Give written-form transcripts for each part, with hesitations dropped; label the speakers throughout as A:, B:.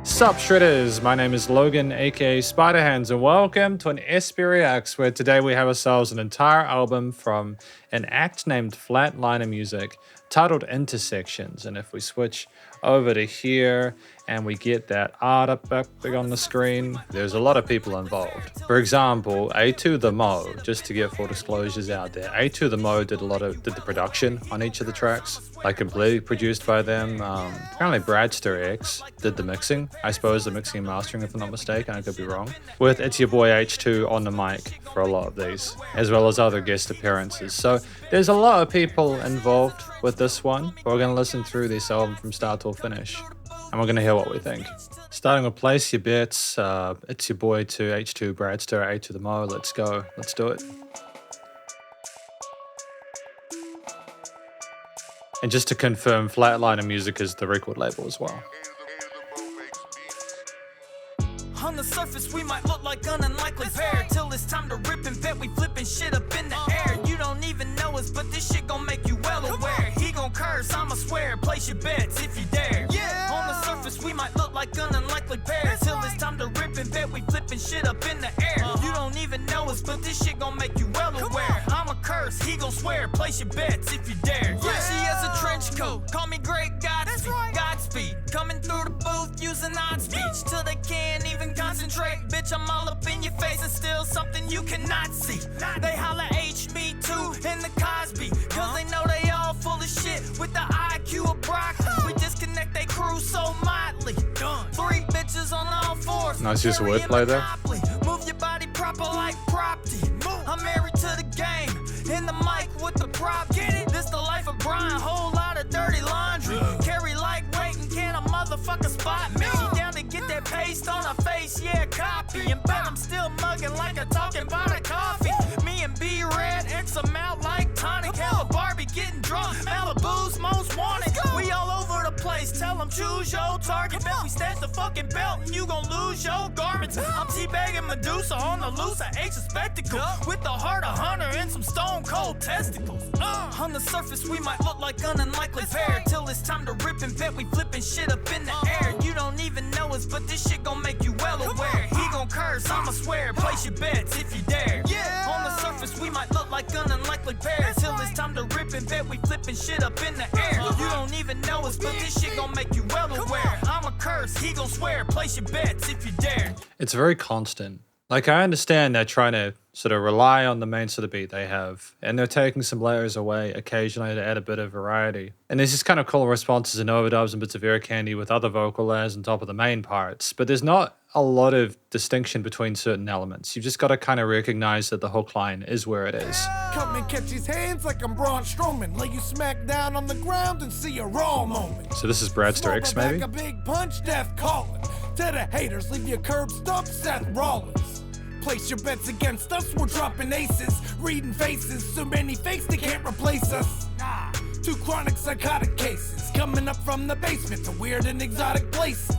A: Sup Shredders, my name is Logan aka Spiderhands and welcome to an SP Reacts where today we have ourselves an entire album from an act named Flatliner Music titled Intersections. And if we switch over to here and we get that art up big on the screen, there's a lot of people involved. For example, A2thaMo, just to get full disclosures out there, A2thaMo did the production on each of the tracks, like completely produced by them. Apparently Bradster X did the mixing, I suppose the mixing and mastering if I'm not mistaken, I could be wrong, with It'sYaBoiH2 on the mic for a lot of these, as well as other guest appearances. So there's a lot of people involved with this one, but we're going to listen through this album from start to finish, and we're going to hear what we think. Starting with Place Your Bets, It'sYaBoiH2, H2, Bradster, A2thaMo, let's go, let's do it. And just to confirm, Flatliner Music is the record label as well.
B: On the surface, we might look like an unlikely pair. Till it's time to rip and bet, we flipping shit up in the air. You don't even know us, but this shit gon' make you well aware. He gon' curse, I'ma swear. Place your bets if you dare. Yeah. On the surface, we might look like an unlikely pair. Till it's time to rip and bet, we flipping shit up in the air. You don't even know us, but this shit gon' make you well aware. I'ma curse, he gon' swear. Place your bets if you dare. Yeah. She has a trench coat, call me Great Godspeed. Godspeed, coming through the booth using odd speech till they can't even concentrate. Bitch, I'm all up in your face and still something you cannot see. They holla H, me too, and the Cosby, cause they know they all full of shit with the IQ of broccoli. We disconnect they crew so motley. 3 bitches on all fours.
A: Nice use of wordplay there.
B: Move your body proper like Propty. I'm married to the game, in the mic with the prop. Get it? This the life of Brian, whole lot of dirty laundry. Carry like weight and can a motherfucker spot me? Down to get that paste on her face, yeah, copy. And bet I'm still mugging like a talking about a coffee. Me and B-Red, X amount like tonic. Hell, Barbie getting drunk, Malibu's most wanted. We all over the place, tell them choose your target. Bet we snatch the fucking belt and you gon' lose your garments. I'm teabagging Medusa on the loose, I H a spectacle. With the heart of Hunter and some stone cold testicles. On the surface, we might look like an unlikely pair. Till it's time to rip and bet, we flipping shit up in the air. You don't even know us, but this shit gon' make you well aware. He gon' curse, I'ma swear. Place your bets if you dare. Yeah. On the surface, we might look like an unlikely pair. Till it's time to rip and bet, we flipping shit up in the air. You don't even know us, but this shit gon' make you well aware. I'ma curse, he gon' swear. Place your bets if you dare.
A: It's very constant. Like, I understand they're trying to sort of rely on the main sort of beat they have, and they're taking some layers away occasionally to add a bit of variety. And there's just kind of cool responses and overdubs and bits of ear candy with other vocal layers on top of the main parts, but there's not a lot of distinction between certain elements. You've just got to kind of recognize that the hook line is where it is.
C: Come and catch his hands like I'm Braun Strowman. Lay you smack down on the ground and see a raw moment.
A: So this is Bradster X, maybe?
C: A big punch, death calling. To the haters, leave your curb stump, Seth Rollins. Place your bets against us, we're dropping aces. Reading faces, so many fakes they can't replace us. 2 chronic psychotic cases coming up from the basement to weird and exotic places.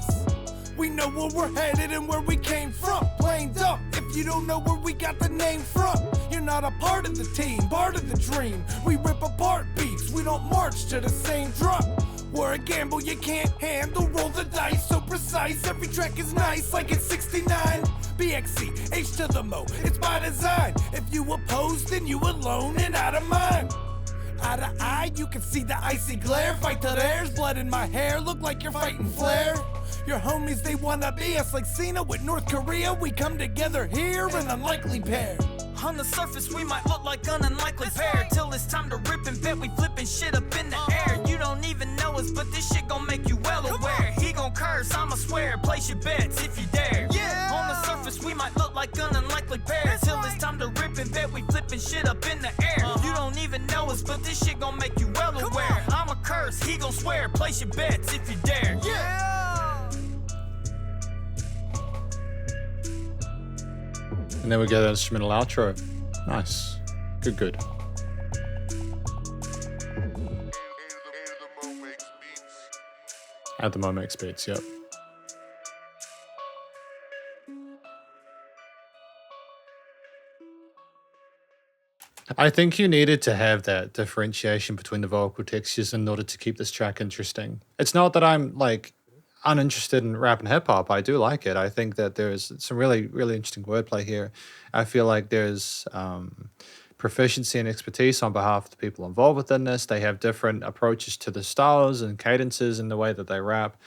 C: We know where we're headed and where we came from. Plain dumb, if you don't know where we got the name from. You're not a part of the team, part of the dream. We rip apart beats, we don't march to the same drum. We're a gamble you can't handle, roll the dice so precise. Every track is nice like it's 69. BXC, H2thaMo, it's by design. If you oppose, then you alone and out of mind. Eye to eye, you can see the icy glare. Fight till there's blood in my hair, look like you're fighting flare. Your homies, they wanna be us like Cena with North Korea. We come together here, an unlikely pair.
B: On the surface, we might look like an unlikely pair. Till it's time to rip and bet, we flipping shit up in the air. You don't even know us, but this shit gon' make you well aware. He gon' curse, I'ma swear. Place your bets if you dare. Yeah. On the surface, we might look like an unlikely pair. Till it's time to rip and bet, we flipping shit up in the air. You don't even know us, but this shit gon' make you well aware. I'ma curse, he gon' swear. Place your bets if you dare. Yeah.
A: And then we get an instrumental outro. Nice. Good. At the moment, makes beats, yep. I think you needed to have that differentiation between the vocal textures in order to keep this track interesting. It's not that I'm like uninterested in rap and hip hop, I do like it. I think that there's some really, really interesting wordplay here. I feel like there's proficiency and expertise on behalf of the people involved within this. They have different approaches to the styles and cadences and the way that they rap,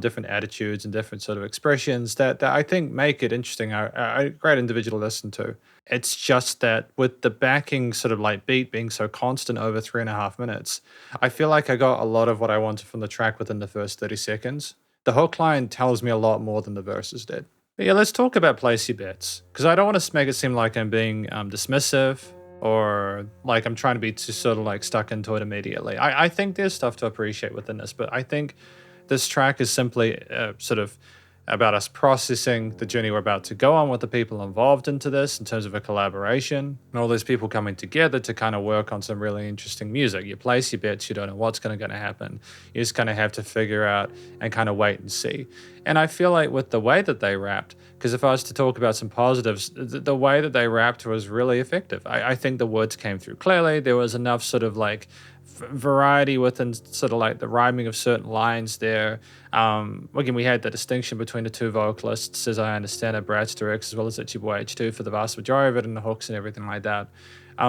A: different attitudes and different sort of expressions that I think make it interesting. A great individual to listen to. It's just that with the backing sort of like beat being so constant over 3.5 minutes, I feel like I got a lot of what I wanted from the track within the first 30 seconds. The hook line tells me a lot more than the verses did. But yeah, let's talk about Place Your Bets, because I don't want to make it seem like I'm being dismissive or like I'm trying to be too sort of like stuck into it immediately. I think there's stuff to appreciate within this, but I think this track is simply sort of about us processing the journey we're about to go on with the people involved into this in terms of a collaboration and all those people coming together to kind of work on some really interesting music. You place your bets, you don't know what's going to happen. You just kind of have to figure out and kind of wait and see. And I feel like with the way that they rapped, because if I was to talk about some positives, the way that they rapped was really effective. I think the words came through clearly. There was enough sort of like variety within sort of like the rhyming of certain lines there. Again, we had the distinction between the two vocalists, as I understand it, Bradster X as well as It'sYaBoiH2 for the vast majority of it, and the hooks and everything like that.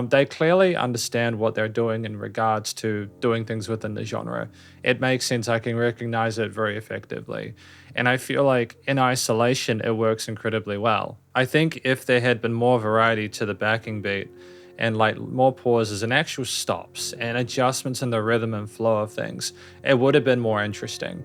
A: They clearly understand what they're doing in regards to doing things within the genre. It makes sense. I can recognize it very effectively. And I feel like in isolation, it works incredibly well. I think if there had been more variety to the backing beat, and like more pauses and actual stops and adjustments in the rhythm and flow of things, it would have been more interesting.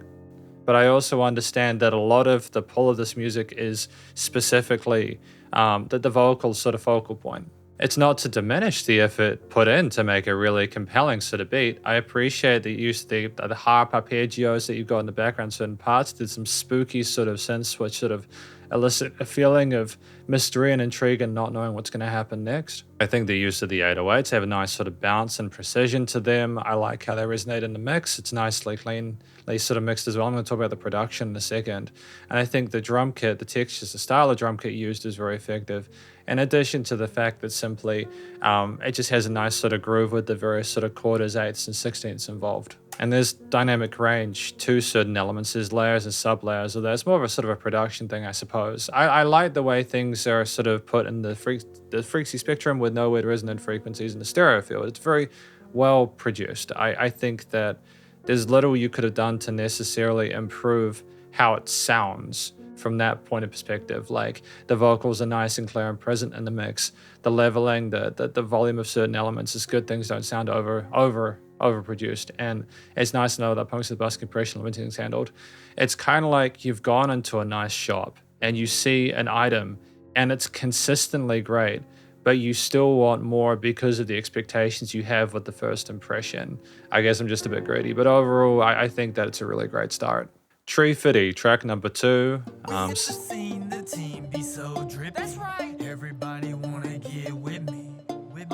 A: But I also understand that a lot of the pull of this music is specifically the vocal sort of focal point. It's not to diminish the effort put in to make a really compelling sort of beat. I appreciate the use of the harp arpeggios that you've got in the background, certain parts. There's some spooky sort of synths which sort of elicit a feeling of mystery and intrigue and not knowing what's going to happen next. I think the use of the 808s have a nice sort of bounce and precision to them. I like how they resonate in the mix. It's nicely cleanly sort of mixed as well. I'm going to talk about the production in a second. And I think the drum kit, the textures, the style of drum kit used is very effective. In addition to the fact that simply it just has a nice sort of groove with the various sort of quarters, eighths and sixteenths involved. And there's dynamic range to certain elements. There's layers and sub-layers of that. It's more of a sort of a production thing, I suppose. I like the way things are sort of put in the frequency spectrum with no weird resonant frequencies in the stereo field. It's very well produced. I think that there's little you could have done to necessarily improve how it sounds from that point of perspective. Like the vocals are nice and clear and present in the mix. The leveling, the volume of certain elements is good. Things don't sound overproduced, and it's nice to know that punks with bus compression and everything's handled. It's kind of like you've gone into a nice shop and you see an item and it's consistently great, but you still want more because of the expectations you have with the first impression. I guess I'm just a bit greedy, but overall I think that it's a really great start. Tree Fiddy, track number 2.
B: The team be so drippy. That's right. Everybody wanna get with me. We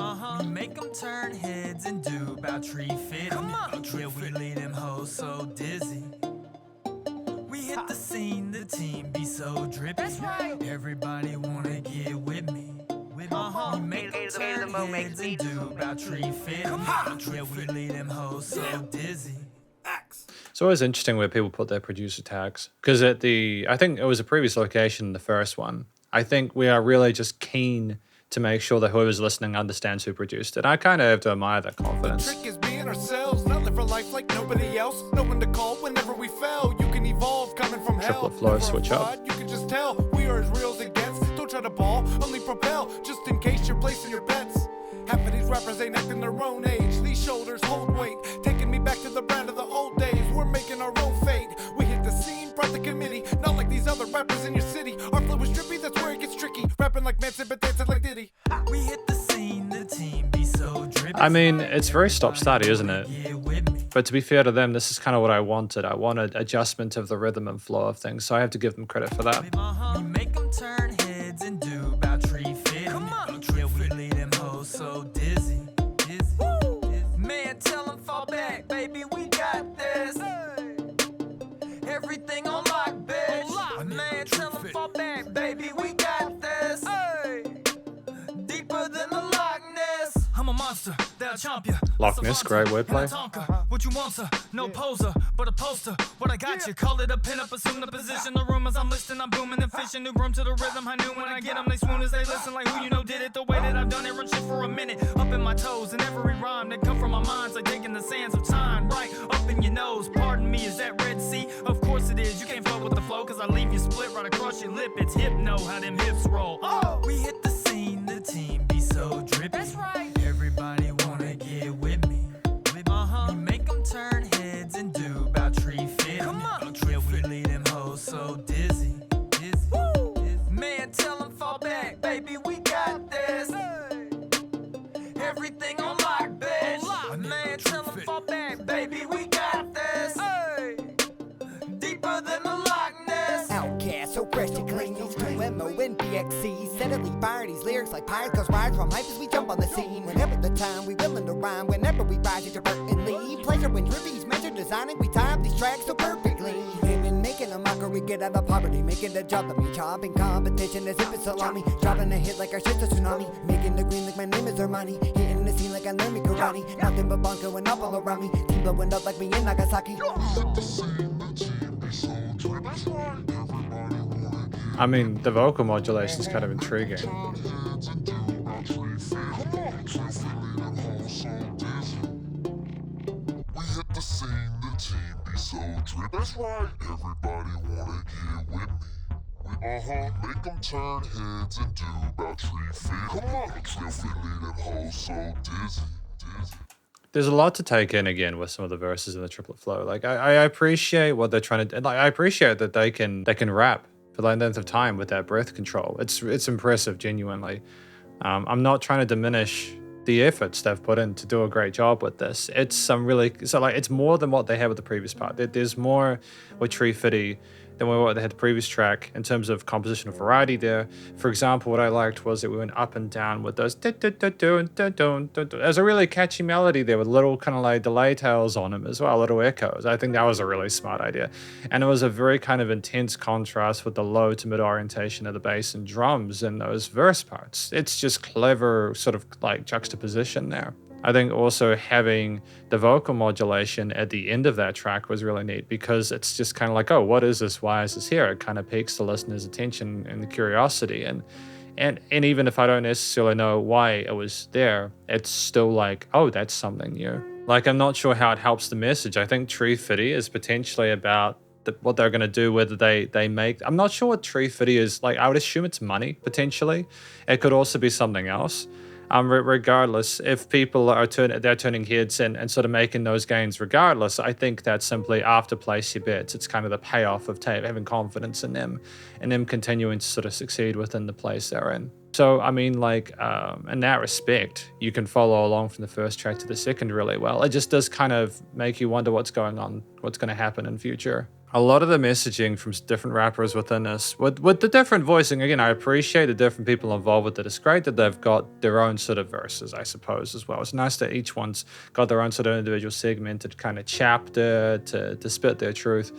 B: make them turn heads and do about Tree Fiddy. Come on. Yeah, we lead them hoes so dizzy. We hit the scene, the team be so drippy. That's right. Everybody wanna get with me. We make them turn heads and do about Tree Fiddy. Come on. Yeah, we lead them hoes so dizzy.
A: It's always interesting where people put their producer tags, because I think it was a previous location, the first one. I think we are really just keen to make sure that whoever's listening understands who produced it. I kind of have to admire that confidence.
C: The trick is being ourselves, not live our life like nobody else. No one to call whenever we fail. You can evolve coming from hell.
A: Triplet flow, switch up.
C: You can just tell we are as real as it gets. Don't try to ball, only propel, just in case you're placing your bets. Half of these rappers ain't acting their own age. These shoulders hold weight, taking me back to the brand of the old days. We're making our own fate. We hit the scene, brought the committee. Not like these other rappers in your city. Our flow is drippy, that's where it gets tricky. Rapping like Manson, but dancing like Diddy.
B: We hit the scene, the team be so drippy.
A: I mean, it's very stop-starty, isn't it? But to be fair to them, this is kind of what I wanted. I wanted adjustment of the rhythm and flow of things, so I have to give them credit for that.
B: We make them turn heads and do about Tree Fiddy. Come on. Yeah, we lead them hoes so dizzy. Man, tell them fall back, baby, we got this. Everything on lock, bitch. Man, tell them fall back, baby, we got this. Deeper than the Loch Ness. I'm a monster, that'll chomp ya.
A: Loch Ness, great wordplay.
B: What you want, sir? No poser, but a poster. What I got you, call it a pin-up, assume the position. The rumors I'm listing, I'm booming and fishing. New room to the rhythm, I knew when I get them, they swoon as they listen. Like who you know did it the way that I've done it. Run shit for a minute, up in my toes. And every rhyme that come from my mind's like taking the sands of time. Right up in your nose, pardon me, is that Red Sea? Of course it is, you can't flow with the flow. Cause I leave you split right across your lip. It's hypno, how them hips roll. Oh, we hit the scene, the team be so drippy. That's right. Everybody wanna get with me. We make them turn heads and do about tree fit. Come on, yeah, we lead them hoes so dizzy. Man, tell them fall back, baby, we got this. Everything on lock, bitch. Man, tell them fall back, baby, we got this. Deeper than the Loch Ness.
D: Outcast, so fresh and clean. A2thaMo and BXC. Steadily fire these lyrics like pirates. Cause rise from hype as we jump on the scene. Whenever the time, we willing to rhyme. Whenever we rise, inadvertently. Pleasure when drippies measure designing. We tie up these tracks so perfectly. Even making a mockery, get out of poverty. Making a job of me. Chopping competition as if it's salami. Dropping a hit like our shit's a tsunami. Making the green like my name is Armani. Hitting the scene like I learned me karate. Nothing but bunker when up all around me. Team blowing up like me in Nagasaki.
A: I mean, the vocal modulation is kind of intriguing.
E: That's right. Everybody wanna get with me. Make them turn heads and do about tree fit. Come on, we lead them hoes so dizzy.
A: There's a lot to take in again with some of the verses in the triplet flow. Like I appreciate what they're trying to, like I appreciate that they can rap for the length of time with that breath control. It's impressive, genuinely. I'm not trying to diminish the efforts they've put in to do a great job with this. It's it's more than what they had with the previous part. There's more with Tree Fiddy than what they had the previous track in terms of compositional variety there. For example, what I liked was that we went up and down with those. There's a really catchy melody there with little kind of like delay tails on them as well, little echoes. I think that was a really smart idea. And it was a very kind of intense contrast with the low to mid orientation of the bass and drums in those verse parts. It's just clever sort of like juxtaposition there. I think also having the vocal modulation at the end of that track was really neat because it's just kind of like, oh, what is this? Why is this here? It kind of piques the listener's attention and the curiosity. And even if I don't necessarily know why it was there, it's still like, oh, that's something new. Like, I'm not sure how it helps the message. I think Tree Fiddy is potentially about what they're going to do, whether they make... I'm not sure what Tree Fiddy is. Like, I would assume it's money, potentially. It could also be something else. Regardless, if people are turning heads and sort of making those gains regardless, I think that's simply after place your bets. It's kind of the payoff of having confidence in them and them continuing to sort of succeed within the place they're in. So, I mean, like, in that respect, you can follow along from the first track to the second really well. It just does kind of make you wonder what's going on, what's going to happen in future. A lot of the messaging from different rappers within this, with the different voicing, again, I appreciate the different people involved with it. It's great that they've got their own sort of verses, I suppose, as well. It's nice that each one's got their own sort of individual segmented kind of chapter to spit their truth.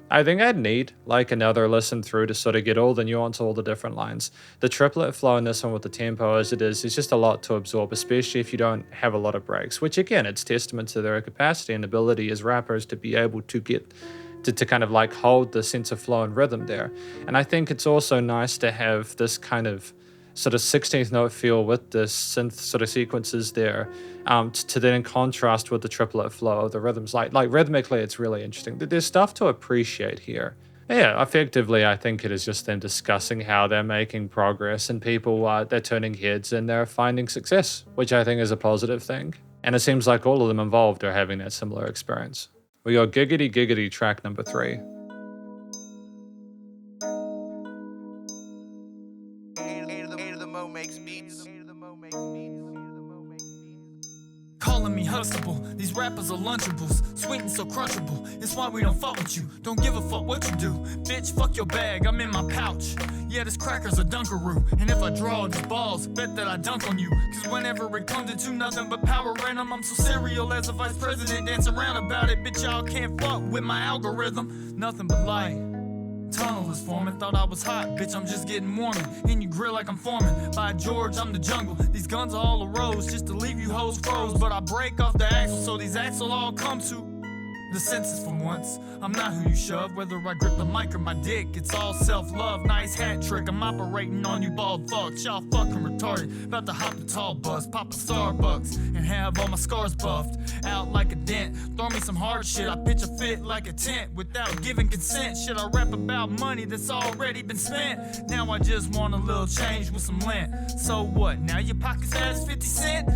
A: I think I'd need like another listen through to sort of get all the nuance, all the different lines. The triplet flow in this one with the tempo as it is, it's just a lot to absorb, especially if you don't have a lot of breaks, which again, it's testament to their capacity and ability as rappers to be able to get to kind of like hold the sense of flow and rhythm there. And I think it's also nice to have this kind of sort of 16th note feel with the synth sort of sequences there, to then in contrast with the triplet flow of the rhythms. Like rhythmically, it's really interesting. There's stuff to appreciate here. Yeah, effectively, I think it is just them discussing how they're making progress and people, they're turning heads and they're finding success, which I think is a positive thing. And it seems like all of them involved are having that similar experience. We got Giggity Giggity track number 3.
B: A2thaMo makes beats. Calling me huxable, these rappers are lunchables, sweet and so crunchable, it's why we don't fuck with you, don't give a fuck what you do, bitch fuck your bag, I'm in my pouch, yeah this cracker's a dunkaroo, and if I draw these balls, bet that I dunk on you, cause whenever it comes into nothing but power random, I'm so serial as a vice president, dance around about it, bitch y'all can't fuck with my algorithm, nothing but light. Tunnel is forming, thought I was hot, bitch, I'm just getting warming. In your grill like I'm forming, by George, I'm the jungle. These guns are all a rose, just to leave you hoes froze. But I break off the axle, so these axle all come to the senses for once. I'm not who you shove, whether I grip the mic or my dick, it's all self-love. Nice hat trick, I'm operating on you bald fucks. Y'all fucking retarded, about to hop the tall bus, pop a Starbucks, and have all my scars buffed out like a dent. Throw me some hard shit, I pitch a fit like a tent without giving consent. Shit, I rap about money that's already been spent. Now I just want a little change with some lint. So what, now your pockets has 50 cent?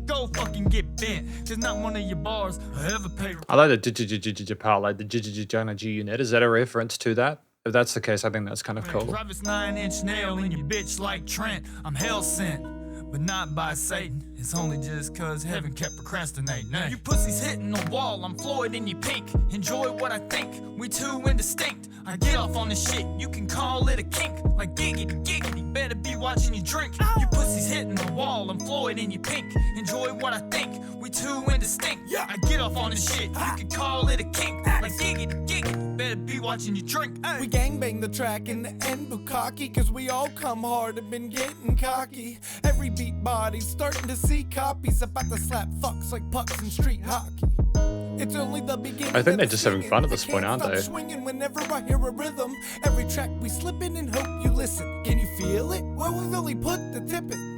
B: Go fucking get bent, cause not one of your bars will ever pay.
A: I like the part, like the G unit. Is that a reference to that? If that's the case, I think that's kind of cool.
B: Drive this 9-inch nail in your bitch like Trent. I'm hell sent, but not by Satan. It's only just cause heaven kept procrastinating. You pussies hitting the wall, I'm Floyd in your pink. Enjoy what I think, we too indistinct. I get off on this shit, you can call it a kink. Like giggity, giggity, better be watching you drink. You pussies hitting the wall, I'm Floyd in your pink. Enjoy what I think, we too indistinct. I get off on this shit, you can call it a kink. Like giggity, giggity, better be watching you drink.
C: We gangbang the track in the end, bukkake, cause we all come hard and been getting cocky. Every beat body's starting to see copies, about to slap fucks like pucks in street hockey. It's only the beginning.
A: I think they're just having fun at this point, aren't they?
C: Swinging whenever I hear a rhythm. Every track we slip in and hope you listen. Can you feel it? Well, we really put the tip in.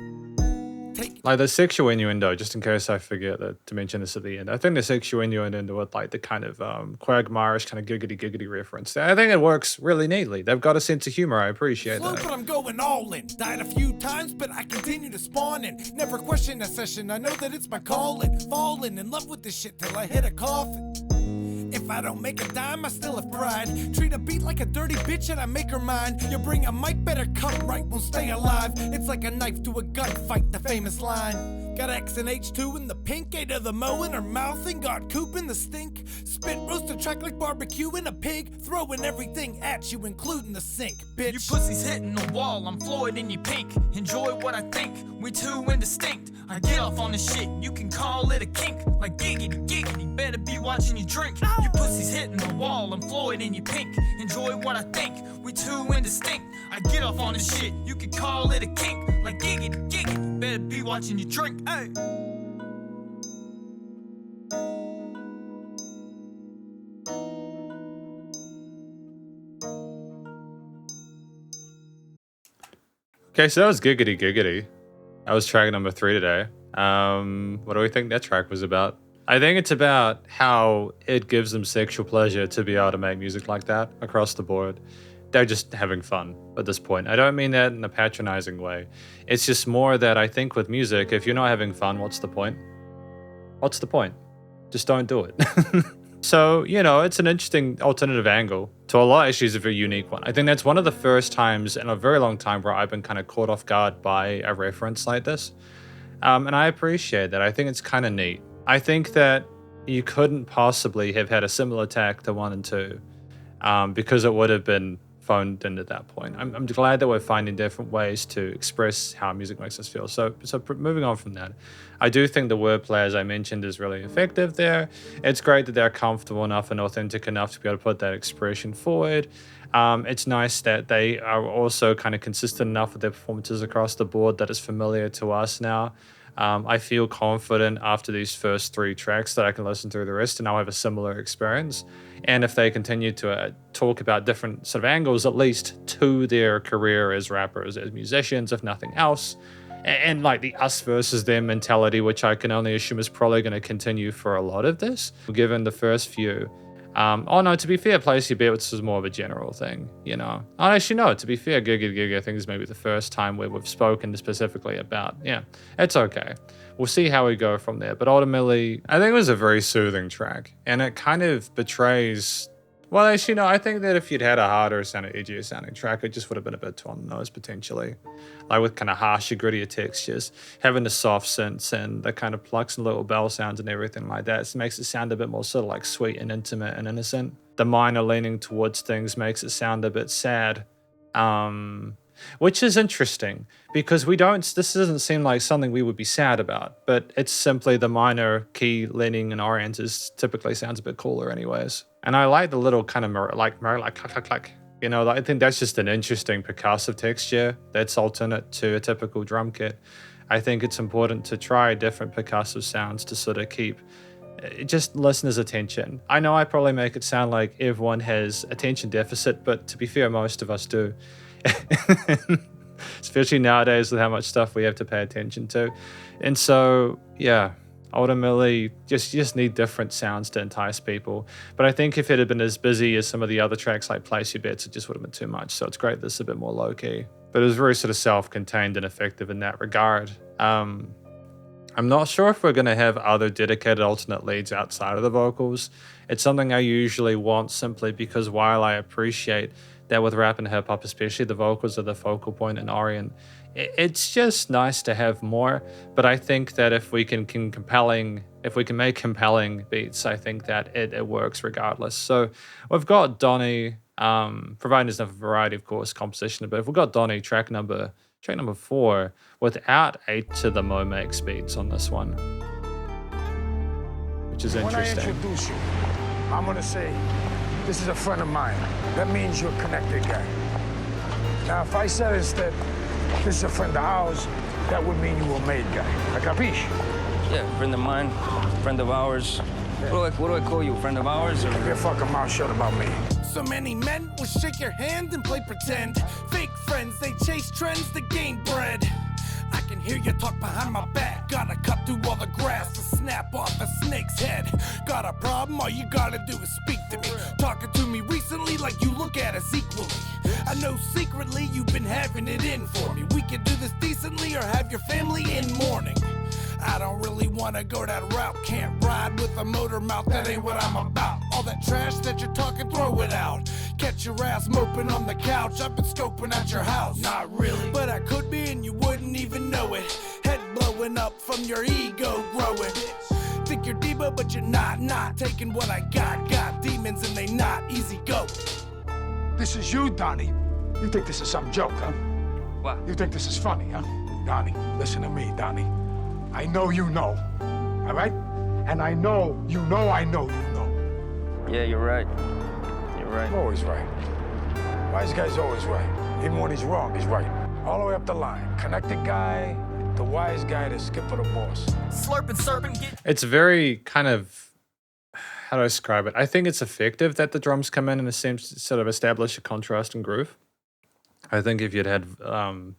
A: Like the sexual innuendo, just in case I forget to mention this at the end. I think the sexual innuendo with like the kind of quagmire-ish kind of giggity reference. I think it works really neatly. They've got a sense of humor. I appreciate
C: Slow,
A: that.
C: but I'm going all in. Died a few times, but I continue to spawn in. Never question a session. I know that it's my calling. Falling in love with this shit till I hit a coffin. If I don't make a dime, I still have pride. Treat a beat like a dirty bitch and I make her mine. You bring a mic, better come right, won't stay alive. It's like a knife to a gunfight, the famous line. Got X and H2 in the pink, A2thaMo in her mouth, and got Coop in the stink. Spit roast a track like barbecue in a pig, throwing everything at you, including the sink, bitch.
B: You pussies hitting the wall, I'm Floyd in your pink. Enjoy what I think, we too indistinct. I get off on this shit, you can call it a kink. Like giggity, giggity, better be watching you drink. You pussies hitting the wall, I'm Floyd in your pink. Enjoy what I think, we too indistinct. I get off on this shit, you can call it a kink. Like giggity, giggity, better be watching you drink. Hey.
A: Okay, so that was Giggity. That was track number 3 today. What do we think that track was about? I think it's about how it gives them sexual pleasure to be able to make music like that across the board. They're just having fun at this point. I don't mean that in a patronizing way. It's just more that I think with music, if you're not having fun, what's the point? What's the point? Just don't do it. So, you know, it's an interesting alternative angle to a lot of issues, a very unique one. I think that's one of the first times in a very long time where I've been kind of caught off guard by a reference like this. And I appreciate that. I think it's kind of neat. I think that you couldn't possibly have had a similar tack to 1 and 2 because it would have been phoned in at that point. I'm glad that we're finding different ways to express how music makes us feel. So moving on from that, I do think the wordplay, as I mentioned, is really effective there. It's great that they're comfortable enough and authentic enough to be able to put that expression forward. It's nice that they are also kind of consistent enough with their performances across the board that is familiar to us now. I feel confident after these first 3 tracks that I can listen through the rest and I'll have a similar experience. And if they continue to talk about different sort of angles, at least to their career as rappers, as musicians, if nothing else, and like the us versus them mentality, which I can only assume is probably going to continue for a lot of this, given the first few. Oh no, to be fair, Place Your Bets was more of a general thing, you know. Oh, actually, no, to be fair, Giggity, I think is maybe the first time where we've spoken specifically about, yeah, it's okay. We'll see how we go from there. But ultimately, I think it was a very soothing track. And it kind of betrays, well, actually, no, I think that if you'd had a harder sounding, edgier sounding track, it just would have been a bit too on the nose, potentially. Like with kind of harsher, grittier textures, having the soft synths and the kind of plucks and little bell sounds and everything like that, it makes it sound a bit more sort of like sweet and intimate and innocent. The minor leaning towards things makes it sound a bit sad. Which is interesting because this doesn't seem like something we would be sad about, but it's simply the minor key leaning and orient typically sounds a bit cooler anyways. And I like the little kind of like clack, clack, clack. You know, I think that's just an interesting percussive texture that's alternate to a typical drum kit. I think it's important to try different percussive sounds to sort of keep just listeners' attention. I know I probably make it sound like everyone has attention deficit, but to be fair, most of us do. Especially nowadays with how much stuff we have to pay attention to. And so, yeah, ultimately, you just need different sounds to entice people. But I think if it had been as busy as some of the other tracks like Place Your Bets, it just would have been too much. So it's great that it's a bit more low-key. But it was very sort of self-contained and effective in that regard. I'm not sure if we're going to have other dedicated alternate leads outside of the vocals. It's something I usually want simply because while I appreciate that with rap and hip hop, especially the vocals are the focal point in Orient, it's just nice to have more. But I think that if we can make compelling beats, I think that it works regardless. So we've got Donnie, providing there's enough variety, of course, composition, but if we've got Donnie, track number 4, without A2thaMo makes beats on this one, which is interesting.
F: When I introduce you, I'm gonna say, this is a friend of mine. That means you're a connected guy. Now, if I said instead, this is a friend of ours, that would mean you were a made guy. Capiche?
G: Yeah, friend of mine, friend of ours.
F: Yeah.
G: What do I call you, friend of ours? Or...
F: Keep your fucking mouth shut about me.
C: So many men will shake your hand and play pretend. Fake friends, they chase trends to gain bread. I can hear you talk behind my back. Gotta cut through all the grass to snap off a snake's head. Got a problem? All you gotta do is speak to me. Talking to me recently like you look at us equally. I know secretly you've been having it in for me. We can do this decently or have your family in mourning. I don't really wanna go that route. Can't ride with a motor mouth, that ain't what I'm about. All that trash that you're talking, throw it out. Catch your ass moping on the couch. I've been scoping at your house. Not really, but I could be and you wouldn't even know it. Head blowing up from your ego growing. Think you're Debo, but you're not taking what I got. Got demons and they not easy go.
F: This is you, Donnie. You think this is some joke, huh?
G: What?
F: You think this is funny, huh? Donnie, listen to me, Donnie. I know you know, all right? And I know you know I know you know.
G: Yeah, you're right. You're right.
F: I'm always right. Wise guy's always right. Even when he's wrong, he's right. All the way up the line. Connected guy, the wise guy, the skipper, the boss.
B: Slurping, serpent, get.
A: It's very kind of, how do I describe it? I think it's effective that the drums come in and it seems to sort of establish a contrast and groove. I think if you'd had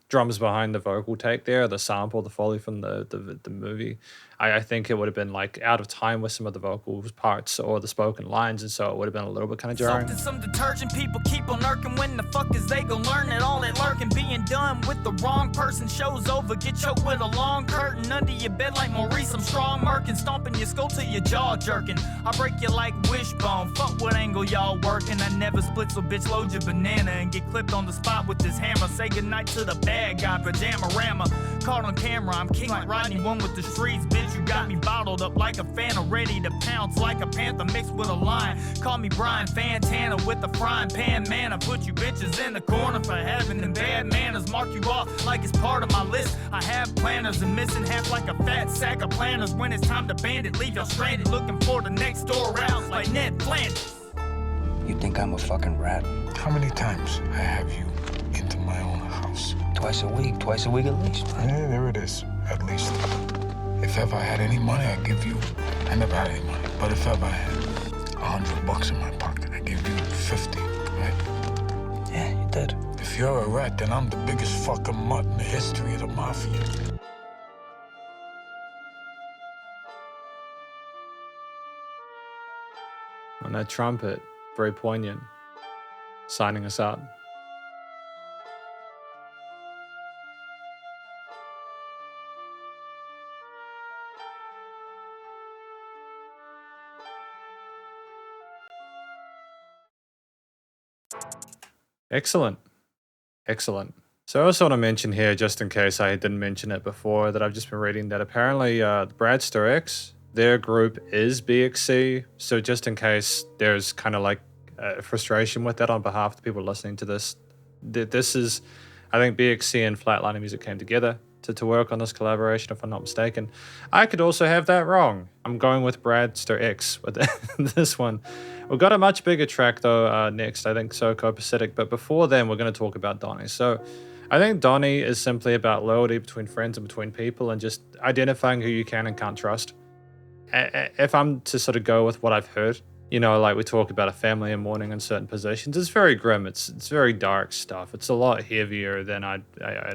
A: drums behind the vocal take there, the sample, the Foley from the movie, I think it would have been like out of time with some of the vocal parts or the spoken lines, and so it would have been a little bit kind of jarring.
B: Some detergent people keep on lurking. When the fuck is they gon' learn that all that lurking being done with the wrong person show's over? Get choked with a long curtain under your bed like Maurice. I'm strong murking, stomping your skull till your jaw jerking. I break you like wishbone. Fuck what angle y'all working. I never split, so bitch load your banana and get clipped on the spot with this hammer. Say goodnight to the bad guy, pajama rama. Caught on camera, I'm king like Rodney, one with the streets. Bitch, you got me bottled up like a phantom, ready to pounce like a panther mixed with a lion. Call me Brian Fantana with the frying pan man. I put you bitches in the corner for having them bad manners. Mark you off like it's part of my list. I have planners and missing half like a fat sack of planners. When it's time to bandit, leave y'all stranded, looking for the next door out like Ned Flanders.
G: You think I'm a fucking rat?
F: How many times I have you into my own house?
G: Twice a week at least.
F: Yeah, there it is, at least. If ever I had any money, I'd give you. I never had any money, but if ever I had $100 in my pocket, I'd give you 50, right?
G: Yeah, you did.
F: If you're a rat, then I'm the biggest fucking mutt in the history of the mafia.
A: On that trumpet, very poignant, signing us out. Excellent. Excellent. So I also want to mention here, just in case I didn't mention it before, that I've just been reading that apparently Bradster X, their group is BXC. So just in case there's kind of like frustration with that on behalf of the people listening to this, this is, I think BXC and Flatliner Music came together to work on this collaboration, if I'm not mistaken. I could also have that wrong. I'm going with Bradster X with this one. We've got a much bigger track though next, I think, so Copasetic. But before then, we're going to talk about Donnie. So I think Donnie is simply about loyalty between friends and between people and just identifying who you can and can't trust. If I'm to sort of go with what I've heard, you know, like we talk about a family in mourning in certain positions, it's very grim. It's very dark stuff. It's a lot heavier than I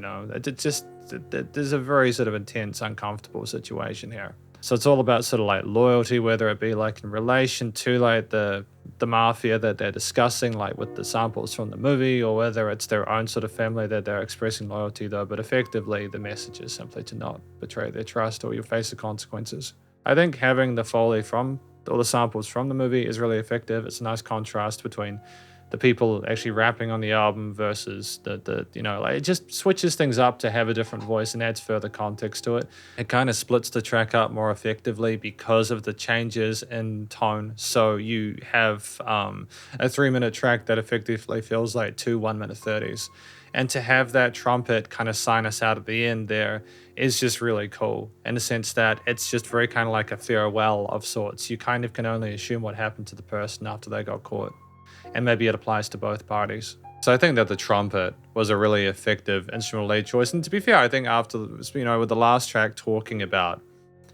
A: know. There's a very sort of intense, uncomfortable situation here. So it's all about sort of like loyalty, whether it be like in relation to like the mafia that they're discussing, like with the samples from the movie, or whether it's their own sort of family that they're expressing loyalty though. But effectively, the message is simply to not betray their trust or you'll face the consequences. I think having the Foley from all the samples from the movie is really effective. It's a nice contrast between the people actually rapping on the album versus the you know, like it just switches things up to have a different voice and adds further context to it. It kind of splits the track up more effectively because of the changes in tone. So you have a 3-minute track that effectively feels like 2 1-minute 30s. And to have that trumpet kind of sign us out at the end there is just really cool in the sense that it's just very kind of like a farewell of sorts. You kind of can only assume what happened to the person after they got caught. And maybe it applies to both parties. So I think that the trumpet was a really effective instrumental lead choice. And to be fair, I think after, you know, with the last track talking about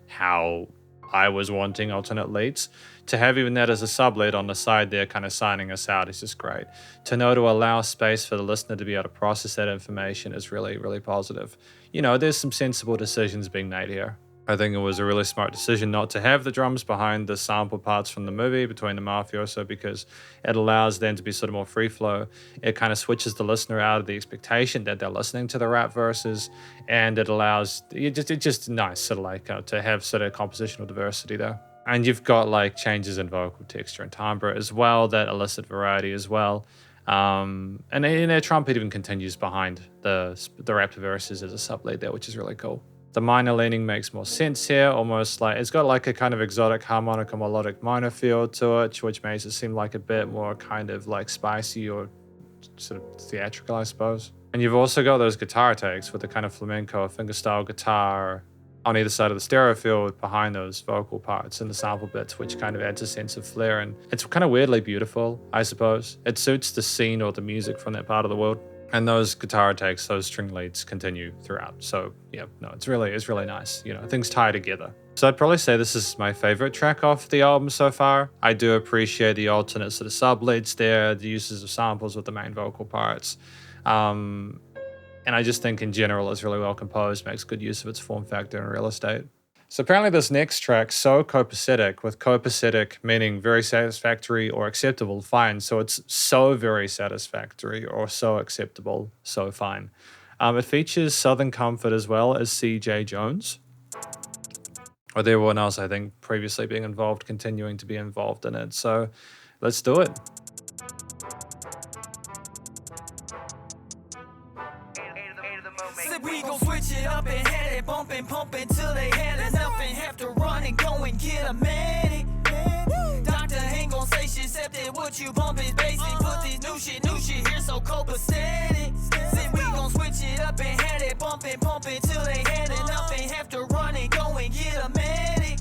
A: how I was wanting alternate leads, to have even that as a sub lead on the side there kind of signing us out is just great. To know to allow space for the listener to be able to process that information is really, really positive. You know, there's some sensible decisions being made here. I think it was a really smart decision not to have the drums behind the sample parts from the movie between the mafioso because it allows them to be sort of more free flow. It kind of switches the listener out of the expectation that they're listening to the rap verses, and it allows it's just nice sort of like to have sort of compositional diversity there. And you've got like changes in vocal texture and timbre as well that elicit variety as well. And their trumpet even continues behind the rap verses as a sub lead there, which is really cool. The minor leaning makes more sense here, almost like it's got like a kind of exotic harmonica melodic minor feel to it, which makes it seem like a bit more kind of like spicy or sort of theatrical, I suppose. And you've also got those guitar takes with the kind of flamenco fingerstyle guitar on either side of the stereo field behind those vocal parts and the sample bits, which kind of adds a sense of flair. And it's kind of weirdly beautiful, I suppose. It suits the scene or the music from that part of the world. And those guitar takes, those string leads continue throughout. So yeah, no, it's really nice. You know, things tie together. So I'd probably say this is my favorite track off the album so far. I do appreciate the alternate sort of sub leads there, the uses of samples with the main vocal parts. And I just think in general it's really well composed, makes good use of its form factor and real estate. So apparently this next track, So Copasetic, with copacetic meaning very satisfactory or acceptable, fine. So it's so very satisfactory or so acceptable, so fine. It features Southern Comfort as well as Ceejay Jonez. With everyone else, I think, previously being involved, continuing to be involved in it. So let's do it.
B: We gon' switch it up and head it bumpin', pumpin' till they had enough and have to run and go and get a medic. Doctor ain't gon' say shit except that what you bump is basic. Put this new shit here so copacetic. Said we gon' switch it up and head it bumpin', pumpin' till they had enough and have to run and go and get a medic.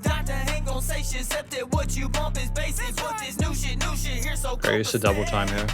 B: Doctor ain't gon' say shit except that what you bump is basic. Put this new shit here so copacetic.
A: Great use of double time here.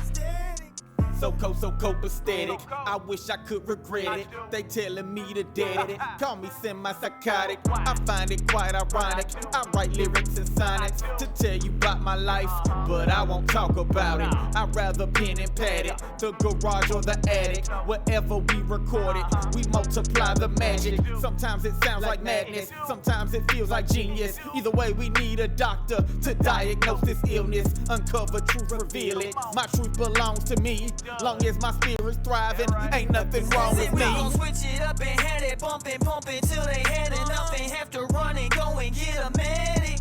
H: So copacetic. I wish I could regret it. They telling me to dead it. Call me semi-psychotic. I find it quite ironic. I write lyrics and sonnets to tell you about my life, but I won't talk about it. I'd rather pen and pad it, the garage or the attic. Wherever we record it, we multiply the magic. Sometimes it sounds like madness, sometimes it feels like genius. Either way, we need a doctor to diagnose this illness. Uncover truth, reveal it. My truth belongs to me. Long as my spirit's thriving, ain't nothing wrong with me.
B: We gon' switch it up and head it bumpin', pumpin' till they had enough and have to run and go and get a medic.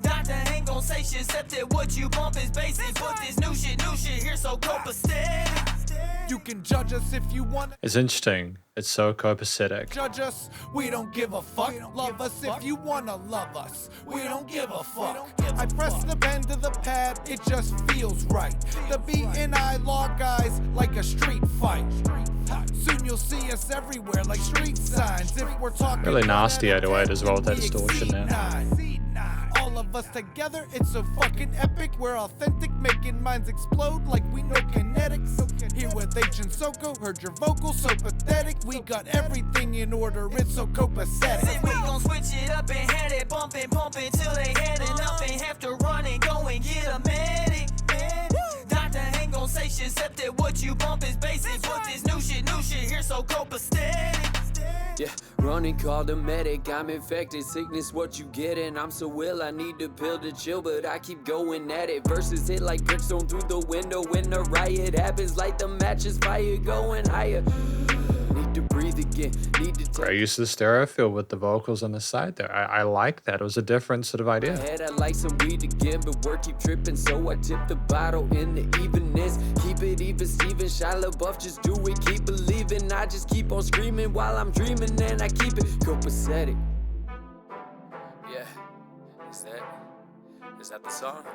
B: Doctor ain't gon' say shit except that what you bump is basic. Put this new shit here so copacetic.
C: You can judge us if you want.
A: It's interesting. It's so copacetic.
C: Judge us, we don't give a fuck. Love us if you wanna love us. We don't give a fuck. I press the bend of the pad, it just feels right. The beat and I log guys like a street fight. Soon you'll see us everywhere like street signs. If we're talking
A: Really nasty 808 as well with that distortion there.
C: All of us together, it's so fucking epic. We're authentic, making minds explode like we know kinetics. Here with H and Soko, heard your vocals so pathetic. We got everything in order, it's so copacetic.
B: We gon' switch it up and have it bumping, pumping till they had enough and have to run and go and get a medic. Doctor ain't gon' say shit except that what you bump is basic. But this new shit here so copacetic.
I: Yeah, running, call the medic. I'm infected, sickness, what you getting? I'm so ill, I need a pill to chill, but I keep going at it. Verses hit like bricks thrown through the window when the riot happens. Like the matches, fire going higher. Need to breathe again, need to
A: Great use of the stereo field with the vocals on the side there. I like that. It was a different sort of idea.
I: I like some weed again, but work keep tripping, so I tip the bottle in the evenness. Keep it even, Steven, Shia LaBeouf, just do it, keep believing. I just keep on screaming while I'm dreaming, and I keep it copacetic. Yeah, is that the song?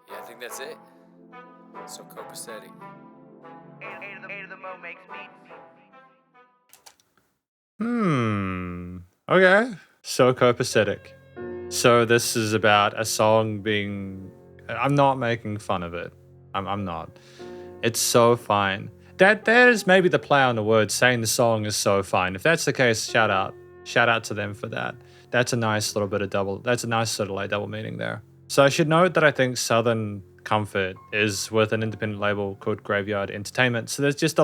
I: Yeah, I think that's it. So copacetic.
J: A2thaMo makes beats.
A: Okay. So copacetic. So this is about a song being... I'm not making fun of it. I'm not. It's so fine. That is maybe the play on the word, saying the song is so fine. If that's the case, shout out. Shout out to them for that. That's a nice little bit of that's a nice sort of like double meaning there. So I should note that I think Southern Comfort is with an independent label called Graveyard Entertainment. So there's just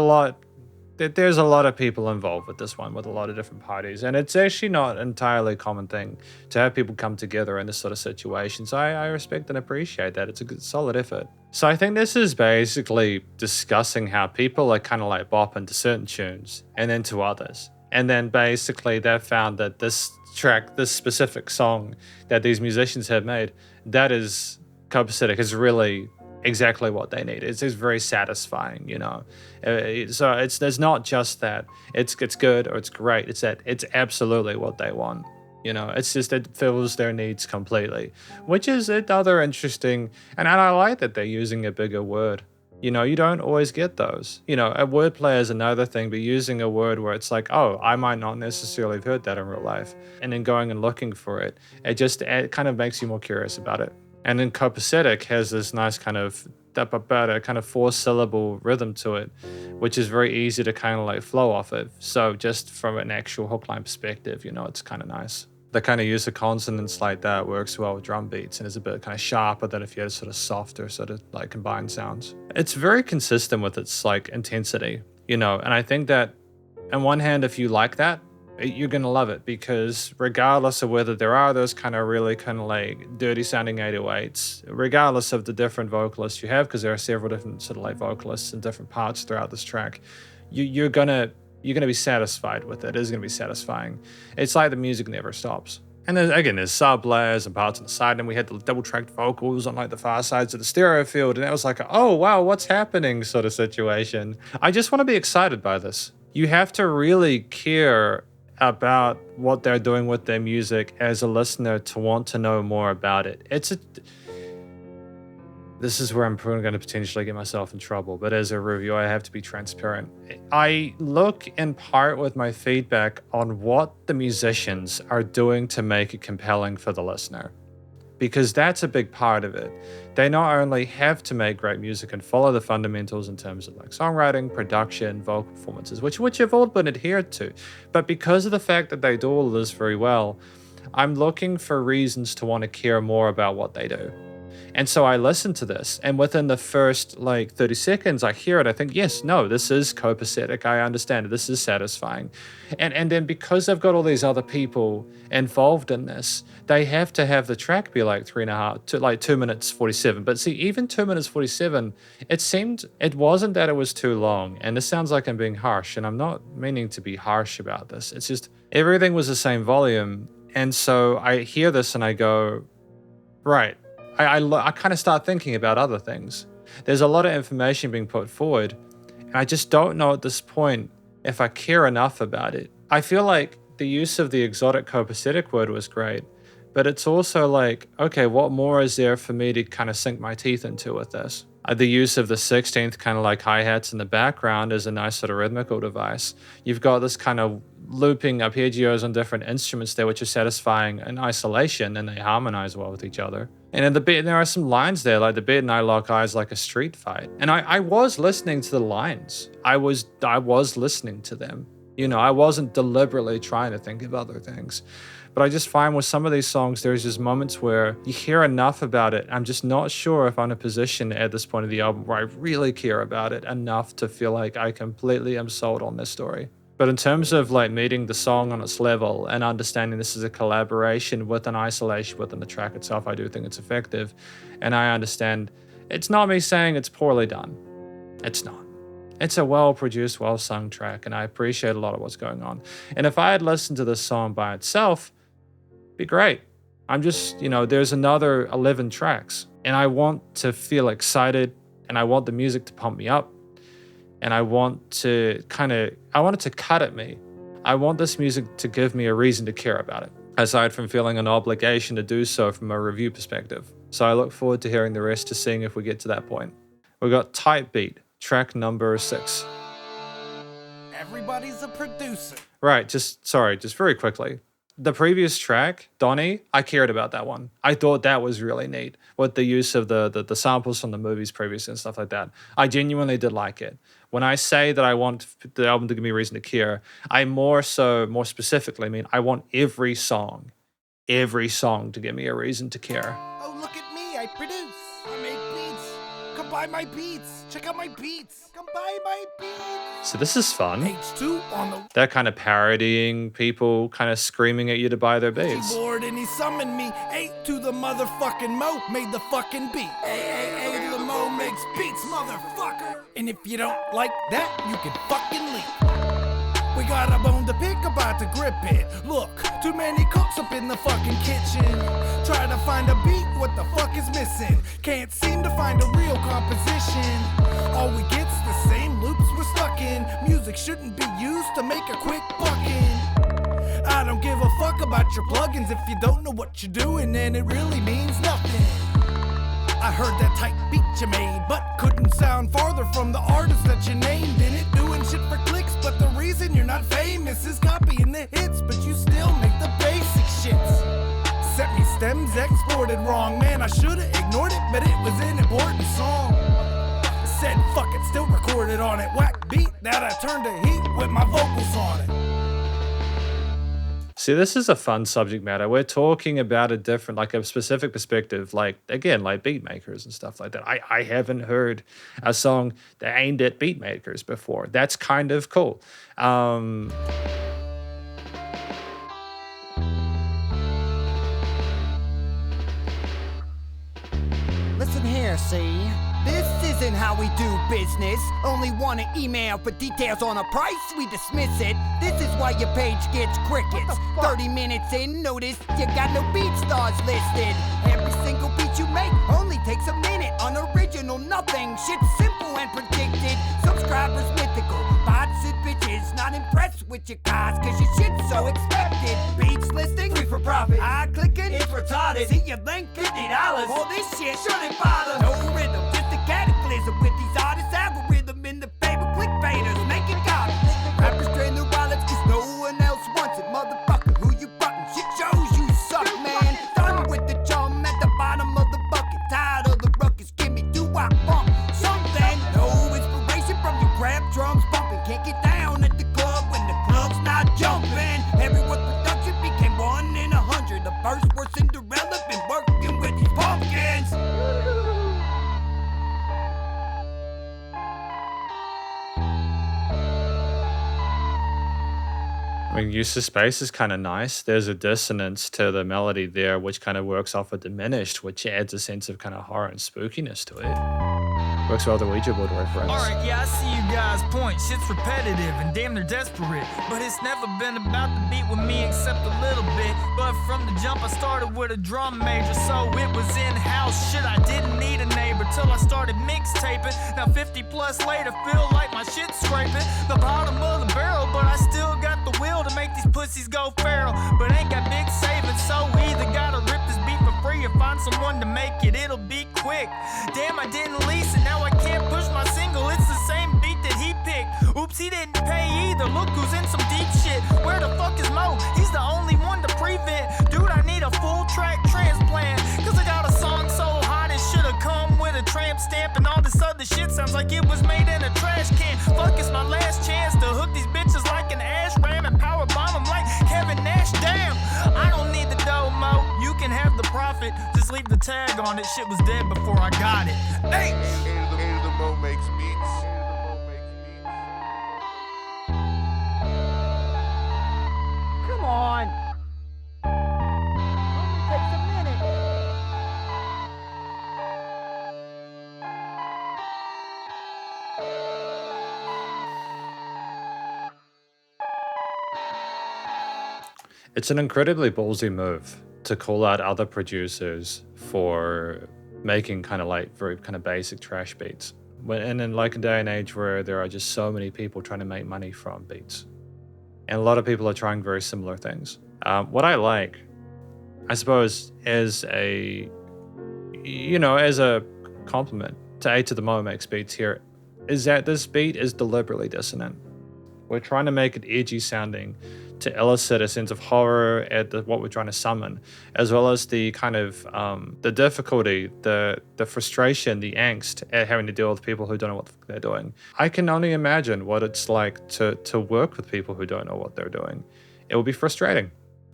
A: there's a lot of people involved with this one, with a lot of different parties. And it's actually not entirely a common thing to have people come together in this sort of situation. So I respect and appreciate that. It's a good, solid effort. So I think this is basically discussing how people are kind of like bopping to certain tunes and then to others. And then basically they've found that this track, this specific song that these musicians have made, that is copacetic, is really exactly what they need. It's very satisfying, you know. So there's not just that it's good or it's great. It's that it's absolutely what they want. You know, it's just it fills their needs completely, which is another interesting. And I like that they're using a bigger word. You know, you don't always get those. You know, a wordplay is another thing, but using a word where it's like, oh, I might not necessarily have heard that in real life, and then going and looking for it, it kind of makes you more curious about it. And then Copacetic has this nice kind of about a kind of 4-syllable rhythm to it, which is very easy to kind of like flow off of. So just from an actual hook line perspective, you know, it's kind of nice. The kind of use of consonants like that works well with drum beats and is a bit kind of sharper than if you had sort of softer sort of like combined sounds. It's very consistent with its like intensity, you know, and I think that on one hand, if you like that, you're going to love it, because regardless of whether there are those kind of really kind of like dirty sounding 808s, regardless of the different vocalists you have, because there are several different sort of like vocalists in different parts throughout this track, you're going to be satisfied with it. It is going to be satisfying. It's like the music never stops. And there's sub layers and parts on the side, and we had the double tracked vocals on like the far sides of the stereo field, and that was like, oh wow, what's happening sort of situation. I just want to be excited by this. You have to really care about what they're doing with their music as a listener to want to know more about it. This is where I'm probably going to potentially get myself in trouble, but as a reviewer, I have to be transparent. I look in part with my feedback on what the musicians are doing to make it compelling for the listener, because that's a big part of it. They not only have to make great music and follow the fundamentals in terms of like songwriting, production, vocal performances, which have all been adhered to, but because of the fact that they do all this very well, I'm looking for reasons to want to care more about what they do. And so I listen to this, and within the first like 30 seconds, I hear it. I think, yes, no, this is copacetic. I understand it. This is satisfying. And then because I've got all these other people involved in this, they have to have the track be like 2 minutes 47. But see, even 2 minutes 47, it wasn't that it was too long. And this sounds like I'm being harsh, and I'm not meaning to be harsh about this. It's just everything was the same volume. And so I hear this and I go, right. I kind of start thinking about other things. There's a lot of information being put forward, and I just don't know at this point if I care enough about it. I feel like the use of the exotic copacetic word was great, but it's also like, okay, what more is there for me to kind of sink my teeth into with this? The use of the 16th kind of like hi-hats in the background is a nice sort of rhythmical device. You've got this kind of looping arpeggios on different instruments there, which are satisfying in isolation, and they harmonize well with each other. And in the beat, there are some lines there, like the beat and I lock eyes like a street fight. And I was listening to the lines. I was listening to them. You know, I wasn't deliberately trying to think of other things. But I just find with some of these songs, there's just moments where you hear enough about it. I'm just not sure if I'm in a position at this point of the album where I really care about it enough to feel like I completely am sold on this story. But in terms of like meeting the song on its level and understanding this is a collaboration with an isolation within the track itself, I do think it's effective. And I understand it's not me saying it's poorly done. It's not. It's a well-produced, well-sung track, and I appreciate a lot of what's going on. And if I had listened to this song by itself, it'd be great. I'm just, you know, there's another 11 tracks, and I want to feel excited, and I want the music to pump me up, and I want it to cut at me. I want this music to give me a reason to care about it, aside from feeling an obligation to do so from a review perspective. So I look forward to hearing the rest, to seeing if we get to that point. We got Tight Beat, track number 6.
C: Everybody's a producer.
A: Right, just very quickly. The previous track, Donnie, I cared about that one. I thought that was really neat with the use of the samples from the movies previously and stuff like that. I genuinely did like it. When I say that I want the album to give me a reason to care, I more specifically mean I want every song to give me a reason to care.
C: Oh, look at me, I produce. I make beats. Come buy my beats. Check out my beats. Come buy my beats.
A: So this is fun.
C: H2 on the...
A: They're kind of parodying people kind of screaming at you to buy their beats.
C: Bored and he summoned me. A2thaMo made the fucking beat. A2thaMo makes beats, motherfucker. And if you don't like that, you can fucking leave. We got a bone to pick, about to grip it. Look, too many cooks up in the fucking kitchen. Try to find a beat, what the fuck is missing? Can't seem to find a real composition. All we get's the same loops we're stuck in. Music shouldn't be used to make a quick buckin'. I don't give a fuck about your plugins. If you don't know what you're doing, then it really means nothing. I heard that tight beat you made, but couldn't sound farther from the artist that you named. In it doing shit for clicks, but the reason you're not famous is copying the hits, but you still make the basic shits. Sent me stems exported wrong, man, I should've ignored it, but it was an important song. Said fuck it, still recorded on it. Whack beat that I turned to heat with my vocals on it.
A: See, this is a fun subject matter. We're talking about a different, like a specific perspective, like, again, like beat makers and stuff like that. I haven't heard a song that aimed at beat makers before. That's kind of cool.
D: Listen here, see? This isn't how we do business. Only want to email for details on a price, we dismiss it. This is why your page gets crickets. 30 minutes in, notice you got no beat stars listed. Every single beat you make only takes a minute. Unoriginal, nothing, shit's simple and predicted. Subscribers mythical, bots and bitches. Not impressed with your cause, cause your shit's so expected. Beats listing, free for profit. I clicking, it's retarded. See your link, $50. All this shit shouldn't bother. No rhythm, just a cataclysm with these artists. Algorithm in the paper, clickbaiters, making garbage. Rappers drain their wallets cause no one else wants it. Motherfucker, who you button? Shit shows you suck, man. Done with the chum at the bottom of the bucket. Tired of the ruckus, give me doo-wop bump. Something, no inspiration from your crap drums bumping. Can't get down at the club when the club's not jumping. Everyone's production became 1 in 100. The first word Cinderella been working with these pumpkins.
A: I mean, use of space is kind of nice. There's a dissonance to the melody there, which kind of works off a diminished, which adds a sense of kind of horror and spookiness to it. Works well with the Ouija board reference.
B: Alright, yeah, I see you guys' point. Shit's repetitive and damn near desperate. But it's never been about the beat with me except a little bit. But from the jump I started with a drum major, so it was in-house shit. I didn't need a neighbor till I started mixtaping. Now 50 plus later, feel like my shit's scraping the bottom of the barrel, but I still got the will to make these pussies go feral. But ain't got big savings, so either gotta rip this beat for free or find someone to make it, it'll be quick. Damn, I didn't lease it, now I can't push my single. It's the same beat that he picked. Oops, he didn't pay either. Look who's in some deep shit. Where the fuck is Mo? He's the only one to prevent. Dude, I need a full track transplant. Cause I got a song so hot it should've come with a tramp stamp. And all this other shit sounds like it was made in a trash can. Fuck, it's my last chance to hook these bitches like an ash ram and power bomb them like Kevin Nash. Damn, I don't need the dough, Mo. You can have the profit. Just leave the tag on it. Shit was dead before I got it.
E: A2thaMo makes beats.
D: Come on. Only takes a minute.
A: It's an incredibly ballsy move to call out other producers for making kind of like very kind of basic trash beats. And in like a day and age where there are just so many people trying to make money from beats. And a lot of people are trying very similar things. What I like, I suppose, as a compliment to A2thaMo makes beats here, is that this beat is deliberately dissonant. We're trying to make it edgy sounding to elicit a sense of horror at what we're trying to summon, as well as the kind of the difficulty, the frustration, the angst at having to deal with people who don't know what they're doing. I can only imagine what it's like to work with people who don't know what they're doing. It will be frustrating,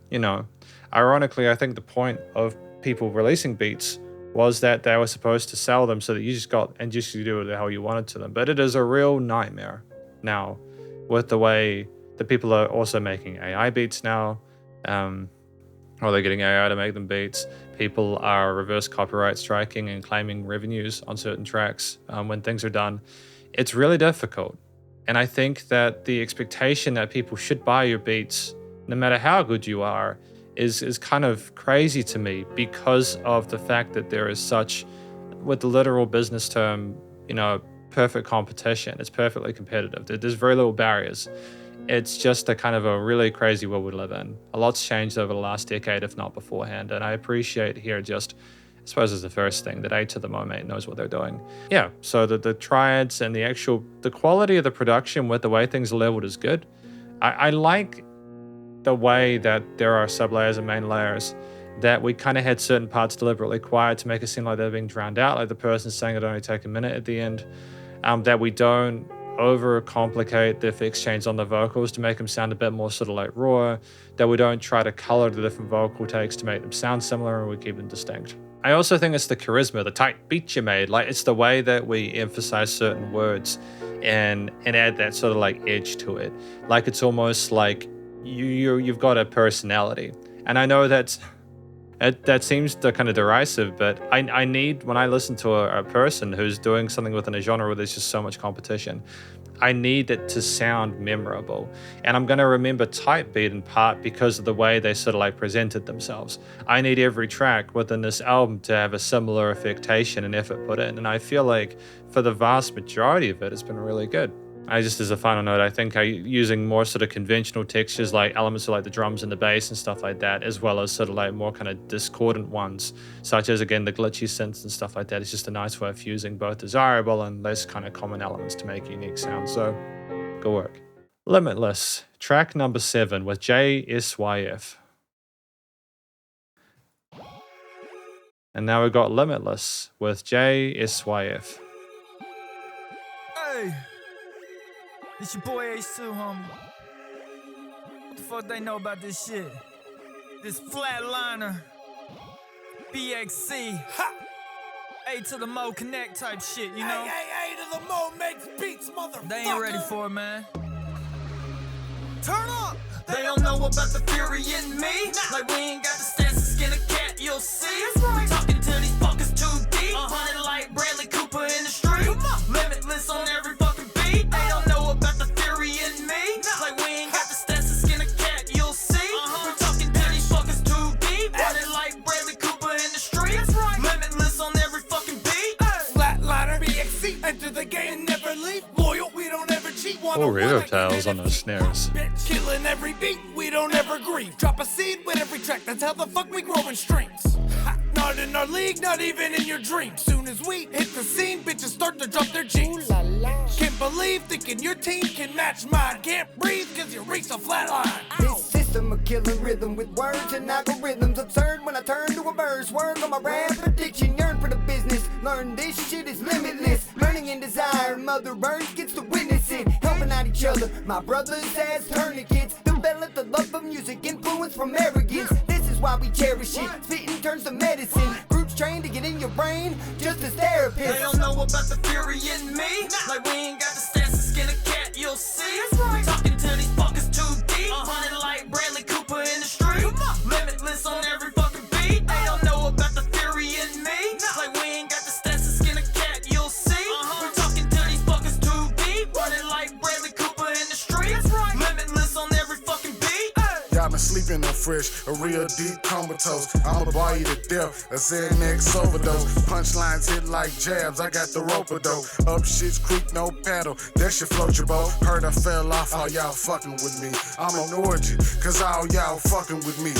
A: you know. Ironically, I think the point of people releasing beats was that they were supposed to sell them so that you just got and just do what the hell you wanted to them. But it is a real nightmare now with the way that people are also making AI beats now, or they're getting AI to make them beats. People are reverse copyright striking and claiming revenues on certain tracks when things are done. It's really difficult. And I think that the expectation that people should buy your beats, no matter how good you are, is kind of crazy to me because of the fact that there is such, with the literal business term, perfect competition. It's perfectly competitive. There's very little barriers. It's just a kind of a really crazy world we live in. A lot's changed over the last decade, if not beforehand. And I appreciate here just, I suppose is the first thing, that A2thaMo knows what they're doing. Yeah, so the triads and the quality of the production with the way things are leveled is good. I like the way that there are sub-layers and main layers, that we kind of had certain parts deliberately quiet to make it seem like they're being drowned out, like the person saying it only take a minute at the end, that we don't overcomplicate the effects change on the vocals to make them sound a bit more sort of like raw, that we don't try to color the different vocal takes to make them sound similar, and we keep them distinct. I also think it's the charisma, the tight beat you made. Like, it's the way that we emphasize certain words and add that sort of like edge to it. Like, it's almost like you've got a personality. And I know that seems kind of derisive, but I need, when I listen to a person who's doing something within a genre where there's just so much competition, I need it to sound memorable. And I'm going to remember Type Beat in part because of the way they sort of like presented themselves. I need every track within this album to have a similar affectation and effort put in. And I feel like for the vast majority of it, it's been really good. Just as a final note, I think using more sort of conventional textures, like elements of like the drums and the bass and stuff like that, as well as sort of like more kind of discordant ones, such as, again, the glitchy synths and stuff like that. It's just a nice way of fusing both desirable and less kind of common elements to make a unique sound. So, good work. Limitless, track number 7 with JSYF. And now we've got Limitless with JSYF.
B: Hey! It's your boy H2, homie. What the fuck they know about this shit? This flatliner, BXC, A2thaMo connect type shit, you know?
C: Hey, A2thaMo makes beats, motherfucker.
B: They ain't ready for it, man.
C: Turn up.
B: They don't know about the fury in me. Like, we ain't got the stance to skin a cat, you'll see. We talking to these fuckers too deep. 100 like Bradley Cooper in the street. Limitless on every fucking beat. They don't know about the fury in me. Like, we ain't got the stats to skin a cat, you'll see. We're talking to these fuckers too deep. 100 like Bradley Cooper in the street. Limitless on every fucking beat.
C: Flatliner, BXC, enter the game and never leave. Loyal, we don't ever cheat.
A: Oh, reverb tails on those snares.
C: Killing every beat, we don't ever grieve. Drop a seed with every track, that's how the fuck we growing strings. Not not in our league, not even in your dreams. Soon as we hit the scene, bitches start to drop their jeans. Can't believe thinking your team can match mine. Can't breathe cause you reach a flat line.
D: This system of killing rhythm with words and algorithms. Absurd when I turn to a verse. Work on my rap addiction, yearn for the business. Learn this shit is limitless. Learning and desire, Mother Earth gets to witness it. Helping out each other, my brothers as tourniquets. Develop the love of music, influence from arrogance. This is why we cherish it. Spitting turns to medicine. Groups trained to get in your brain, just as therapists.
B: They don't know about the fury in me. Like we ain't got the stats to skin a cat, you'll see. We talking to these fuckers too deep. Running like Bradley Cooper in the street. Limitless on every fucking beat. They don't know about the fury in me. Like we ain't got the stats to skin a cat, you'll see. We talking to these fuckers too deep. Running like Bradley Cooper in the street. Limitless on every fucking beat.
E: Y'all been sleeping on fresh, a real deep comatose. I'ma buy you to death, a Xanax overdose. Punchlines hit like jabs, I got the rope-a-dope. Up shit's creek, no paddle, that shit float your boat. Heard I fell off, all y'all fucking with me. I'm an orgy, cause all y'all fucking with me.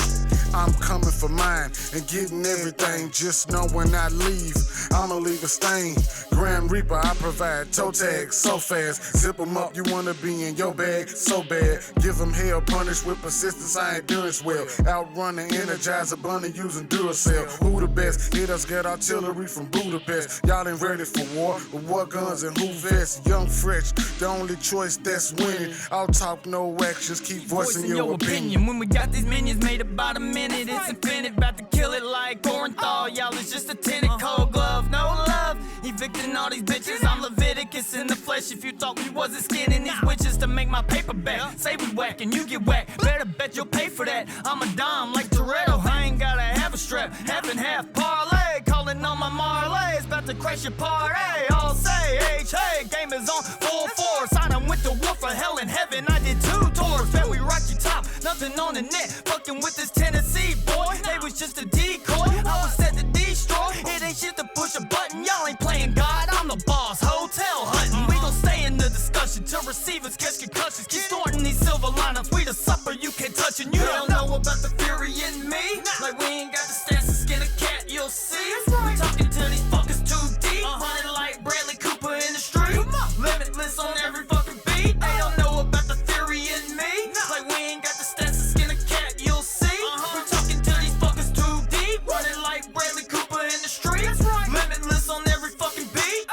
E: I'm coming for mine and getting everything. Just know when I leave, I'ma leave a stain. Grand Reaper, I provide toe tags so fast. Zip 'em up, you wanna be in your bag so bad. Give 'em hell, punish with persistence, I endurance well. Outrun and energize a bunny using Duracell. Who the best? Hit us, get artillery from Budapest. Y'all ain't ready for war, but what guns and who vests? Young fresh, the only choice that's winning. I'll talk, no actions, keep voicing your opinion.
B: When we got these minions made about a minute, it's infinite, about to kill it like Corinthal. Y'all is just a tinted cold glove, no love. Evicting all these bitches, I'm Leviticus in the flesh. If you thought we wasn't skinning these witches to make my paper back, say we whack and you get whacked. Better bet you'll pay for that. I'm a dom like Toretto. I ain't gotta have a strap, half and half parlay. Calling on my Marleys, about to crash your party. All say hey, game is on full force. Signing with the wolf for hell in heaven. I did 2 tours, bet we rock your top. Nothing on the net, fucking with this Tennessee boy. They was just a decoy, I was set to destroy. It ain't shit to push a button, y'all ain't playing God. I'm the boss, hotel hunting. We gon' stay in the discussion till receivers catch concussions. Keep sorting these silver lineups, we the supper you can't touch. And you don't know about the fury in me. Like we ain't got the stats to skin a cat, you'll see. We talking to these fuckers too deep. Running like Bradley Cooper in the street. Limitless on every fucking beat. They don't know about the fury in me. Like we ain't got the stats to skin a cat, you'll see. We're talking to these fuckers too deep. Running like Bradley Cooper in the street. Limitless on every fucking beat.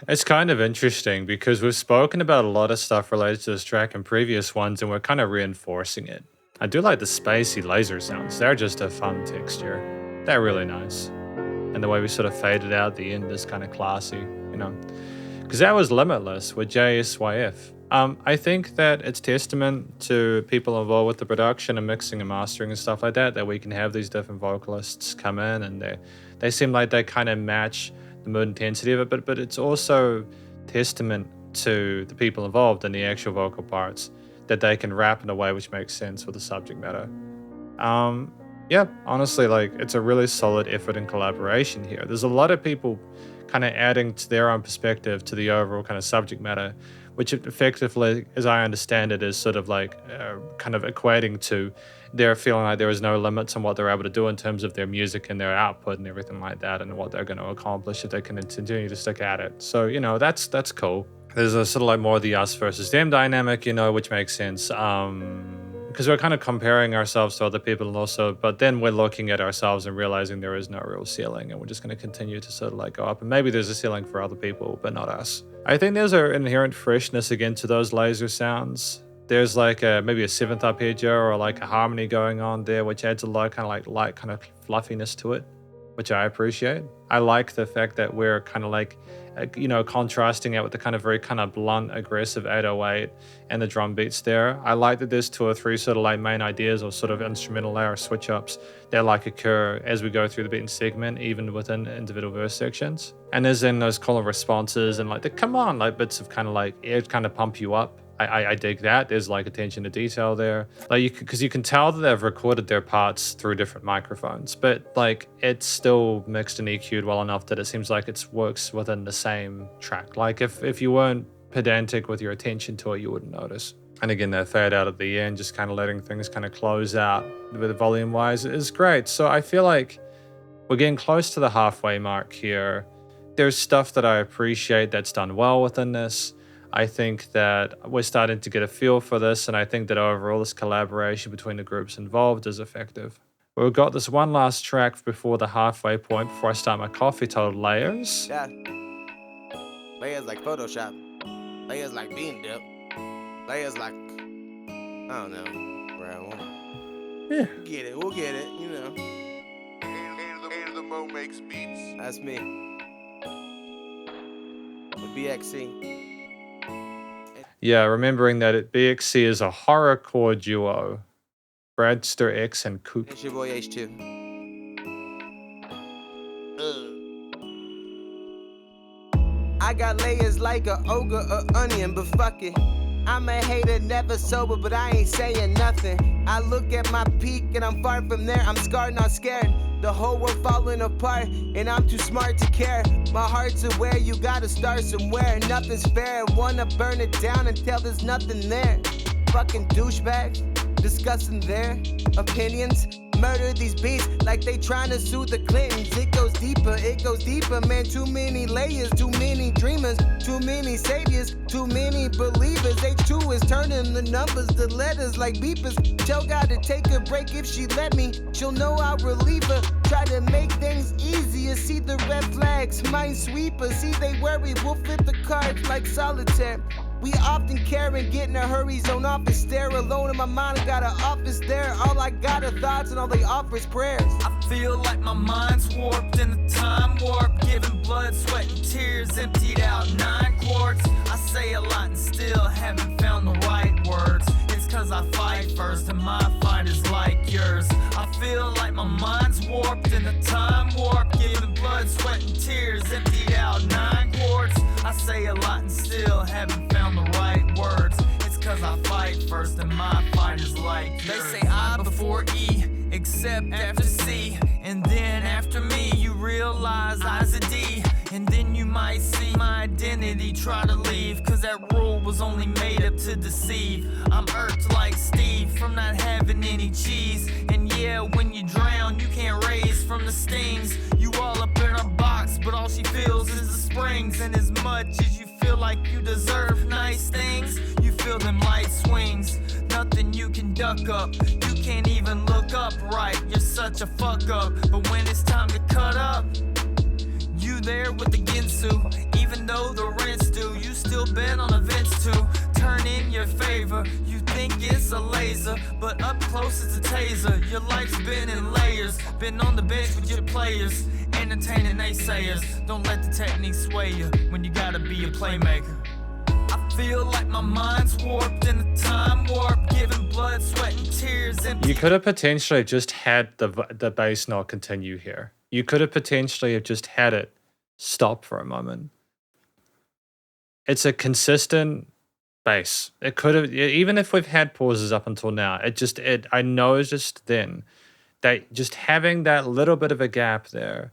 A: It's kind of interesting because we've spoken about a lot of stuff related to this track in previous ones and we're kind of reinforcing it. I do like the spacey laser sounds. They're just a fun texture. They're really nice. And the way we sort of faded out at the end is kind of classy, you know. Because that was Limitless with JSYF. I think that it's testament to people involved with the production and mixing and mastering and stuff like that we can have these different vocalists come in and they seem like they kind of match the mood intensity of it, but it's also testament to the people involved in the actual vocal parts that they can rap in a way which makes sense with the subject matter. Yeah, honestly, like it's a really solid effort and collaboration here. There's a lot of people kind of adding to their own perspective to the overall kind of subject matter, which effectively, as I understand it, is sort of like kind of equating to they're feeling like there is no limits on what they're able to do in terms of their music and their output and everything like that and what they're going to accomplish if they can continue to stick at it. So, you know, that's cool. There's a sort of like more of the us versus them dynamic, you know, which makes sense. Because we're kind of comparing ourselves to other people and also, but then we're looking at ourselves and realizing there is no real ceiling and we're just going to continue to sort of like go up. And maybe there's a ceiling for other people, but not us. I think there's an inherent freshness again to those laser sounds. There's like maybe a 7th arpeggio or like a harmony going on there, which adds a lot kind of like light kind of fluffiness to it, which I appreciate. I like the fact that we're kind of like, you know, contrasting it with the kind of very kind of blunt, aggressive 808 and the drum beats there. I like that there's 2 or 3 sort of like main ideas or sort of instrumental layer switch ups that like occur as we go through the beat segment, even within individual verse sections. And there's then those call and responses and like the come on, like bits of kind of like air kind of pump you up. I dig that. There's like attention to detail there. Like because you can tell that they've recorded their parts through different microphones, but like it's still mixed and EQ'd well enough that it seems like it works within the same track. Like if you weren't pedantic with your attention to it, you wouldn't notice. And again, that fade out at the end, just kind of letting things kind of close out with volume-wise is great. So I feel like we're getting close to the halfway mark here. There's stuff that I appreciate that's done well within this. I think that we're starting to get a feel for this, and I think that overall this collaboration between the groups involved is effective. We've got this one last track before the halfway point, before I start my coffee, titled Layers.
J: Yeah. Layers like Photoshop. Layers like bean dip. Layers like, I don't know, bro.
A: Yeah.
J: Get it, we'll get it, you know.
E: A2thaMo makes beats.
J: That's me. With BXC.
A: Yeah, remembering that BXC is a horrorcore duo. Bradster X and Coop.
J: It's your boy H2. I got layers like a ogre or onion, but fuck it. I'm a hater, never sober, but I ain't saying nothing. I look at my peak and I'm far from there. I'm scarred, not scared. The whole world falling apart, and I'm too smart to care. My heart's aware, you gotta start somewhere. Nothing's fair, wanna burn it down until there's nothing there. Fucking douchebags, discussing their opinions. Murder these beats like they trying to sue the Clintons. It goes deeper, man. Too many layers, too many dreamers, too many saviors, too many believers. H2 is turning the numbers to letters like beepers. Joe gotta take a break if she let me. She'll know I'll relieve her. Try to make things easier. See the red flags, minesweeper. See they worry, we'll flip the cards like solitaire. We often care and get in a hurry, zone office stare. Alone in my mind, I got an office there. All I got are thoughts and all they offer is prayers.
B: I feel like my mind's warped in the time warp, giving blood, sweat, and tears, emptied out 9 quarts. I say a lot and still haven't found the right words. It's cause I fight first and my fight is like yours. I feel like my mind's warped in the time warp, giving blood, sweat, and tears, emptied out 9 quarts. I say a lot and still haven't found the right words. It's cause I fight first and my fight is like yours. They say I before E, except after C, and then after me you realize I's a D, and then you might see my identity try to leave, cause that rule was only made up to deceive. I'm irked like Steve from not having any cheese, and yeah, when you drown you can't raise from the stings. You all up in a box, but all she feels is the springs, and as much as you feel like you deserve nice things, you feel them light swings. Nothing you can duck up, you can't even look up right. You're such a fuck up, but when it's time to cut up, you there with the Ginsu. Even though the rent's due, you still been on events too. Turn in your favor, you think it's a laser, but up close it's a taser. Your life's been in layers, been on the bench with your players, entertaining naysayers. Don't let the technique sway you when you gotta be a playmaker. I feel like my mind's warped in the time warp, giving blood, sweat, and tears.
A: You could have potentially just had the bass not continue here. You could have potentially have just had it stop for a moment. It's a consistent bass. It could have, even if we've had pauses up until now, I know just then that just having that little bit of a gap there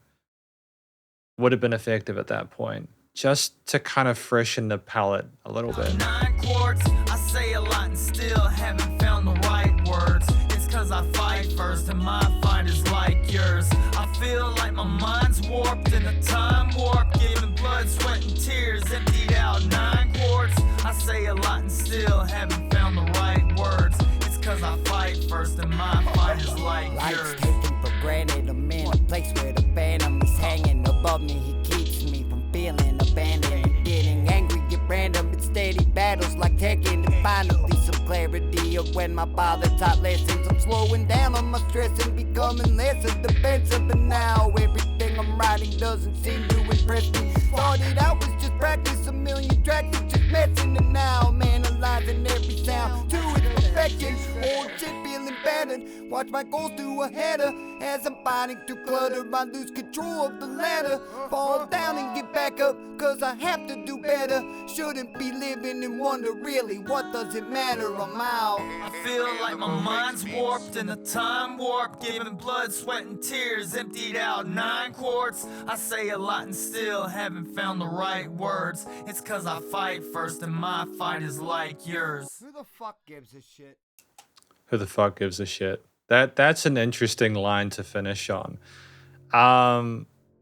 A: would have been effective at that point, just to kind of freshen the palette a little bit.
B: 9 quarts, I say a lot and still haven't found the right words. It's cause I fight first and my fight is like yours. I feel like my mind's warped in a time warp, giving blood, sweat, and tears, emptied out 9 quarts. I say a lot and still haven't found the right words. It's cause I fight first and my fight is like yours.
D: Life's taken for granted, I'm in a place where the phantom is hanging above me. He keeps me from feeling abandoned and getting angry at random. It's steady battles like Tekken, and finally some clarity of when my father taught lessons. I'm slowing down on my stress and becoming less of defensive, and now everything I'm writing doesn't seem to impress me. Started out was just practice, a million tracks, it's just messing, and now I'm analyzing every sound to its perfection. Old shit feeling battered, watch my goals through a header. As I'm fighting through clutter, I lose control of the ladder. Fall down and get back up, cause I have to do better. Shouldn't be living in wonder, really, what does it matter? I'm out.
B: I feel like my mind's warped in a time warp, giving blood, sweat, and tears, emptied out 9 quarts. I say a lot and still haven't found the right words. It's cause I fight first and my fight is like yours.
D: Who the fuck gives a shit?
A: Who the fuck gives a shit? That's an interesting line to finish on.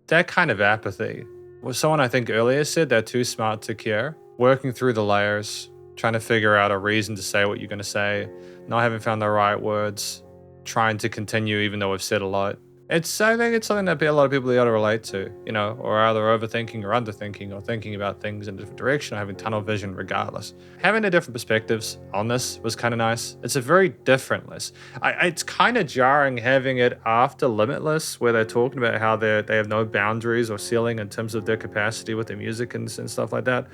A: That kind of apathy was someone I think earlier said they're too smart to care. Working through the layers, trying to figure out a reason to say what you're going to say, not having found the right words, trying to continue even though we've said a lot. I think it's something that a lot of people ought to relate to, you know, or either overthinking or underthinking or thinking about things in a different direction or having tunnel vision regardless. Having the different perspectives on this was kind of nice. It's a very different list. It's kind of jarring having it after Limitless, where they're talking about how they have no boundaries or ceiling in terms of their capacity with their music and stuff like that.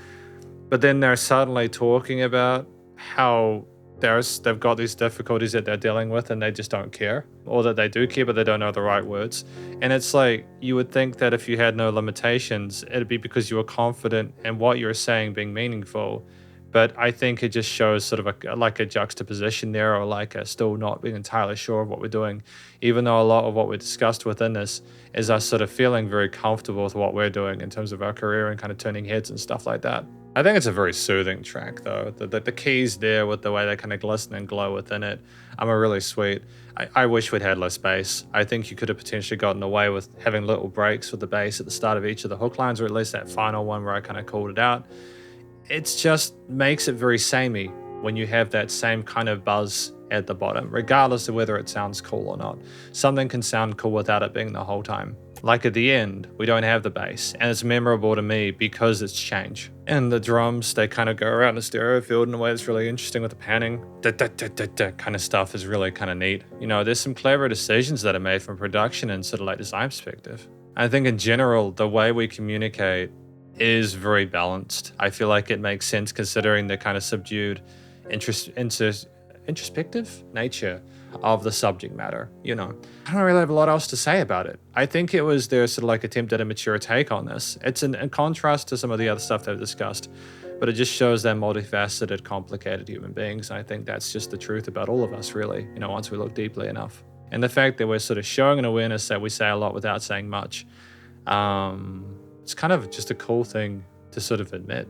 A: But then they're suddenly talking about how they've got these difficulties that they're dealing with and they just don't care, or that they do care but they don't know the right words. And it's like, you would think that if you had no limitations, it'd be because you were confident in what you were saying being meaningful. But I think it just shows sort of a juxtaposition there, or like still not being entirely sure of what we're doing, even though a lot of what we discussed within this is us sort of feeling very comfortable with what we're doing in terms of our career and kind of turning heads and stuff like that. I think it's a very soothing track though. The keys there with the way they kind of glisten and glow within it are really sweet. I wish we'd had less bass. I think you could have potentially gotten away with having little breaks with the bass at the start of each of the hook lines, or at least that final one where I kind of called it out. It just makes it very samey when you have that same kind of buzz at the bottom, regardless of whether it sounds cool or not. Something can sound cool without it being the whole time. Like at the end, we don't have the bass, and it's memorable to me because it's change. And the drums, they kind of go around the stereo field in a way that's really interesting with the panning. That kind of stuff is really kind of neat. You know, there's some clever decisions that are made from production and sort of like design perspective. I think in general, the way we communicate is very balanced. I feel like it makes sense considering the kind of subdued, introspective nature of the subject matter. You know, I don't really have a lot else to say about it. I think it was their sort of like attempt at a mature take on this. It's in contrast to some of the other stuff they've discussed, but it just shows they're multifaceted, complicated human beings. And I think that's just the truth about all of us, really, you know, once we look deeply enough. And the fact that we're sort of showing an awareness that we say a lot without saying much, it's kind of just a cool thing to sort of admit.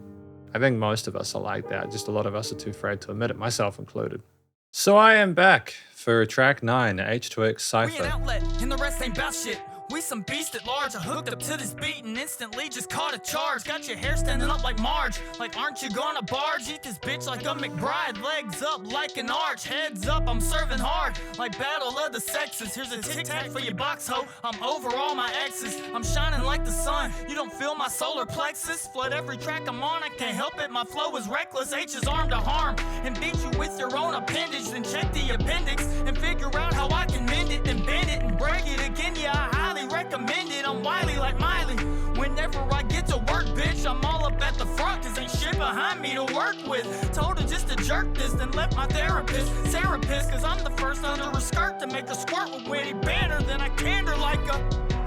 A: I think most of us are like that. Just a lot of us are too afraid to admit it, myself included. So I am back for track 9, H2X Cypher.
B: We an outlet, and the rest ain't bout shit. We some beast at large. I hooked up to this beat and instantly just caught a charge. Got your hair standing up like Marge. Like, aren't you gonna barge? Eat this bitch like a McBride. Legs up like an arch. Heads up, I'm serving hard. Like battle of the sexes. Here's a tic-tac for your box hoe. I'm over all my exes. I'm shining like the sun. You don't feel my solar plexus. Flood every track I'm on. I can't help it. My flow is reckless. H is armed to harm. And beat you with your own appendage. Then check the appendix and figure out how I can mend it. Then bend it and break it again. Yeah, I highly recommend it. I'm wily like Miley. Whenever I get to work, bitch, I'm all up at the front, cause ain't shit behind me to work with. Told her just to jerk this, then left my therapist, cause I'm the first under her skirt to make a squirt with witty banner. Then I canned her like a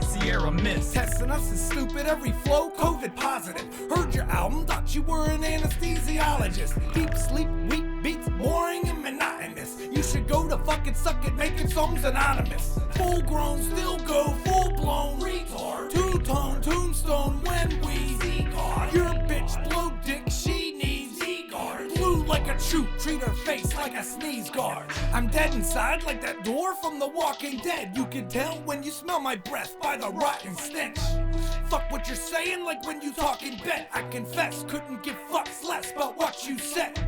B: Sierra Mist.
C: Testing us is stupid, every flow COVID positive. Heard your album, thought you were an anesthesiologist. Deep sleep, weak beats, boring and monotonous. You should go to fucking suck it, making songs anonymous. Full grown, still go full blown retard. Two-tone, tombstone when we Z-guard. Your bitch blow dick, she needs Z-guard. Blue like a shoot, treat her face like a sneeze guard. I'm dead inside like that door from The Walking Dead. You can tell when you smell my breath by the rotten stench. Fuck what you're saying like when you talk in bed. I confess, couldn't give fucks less about what you said.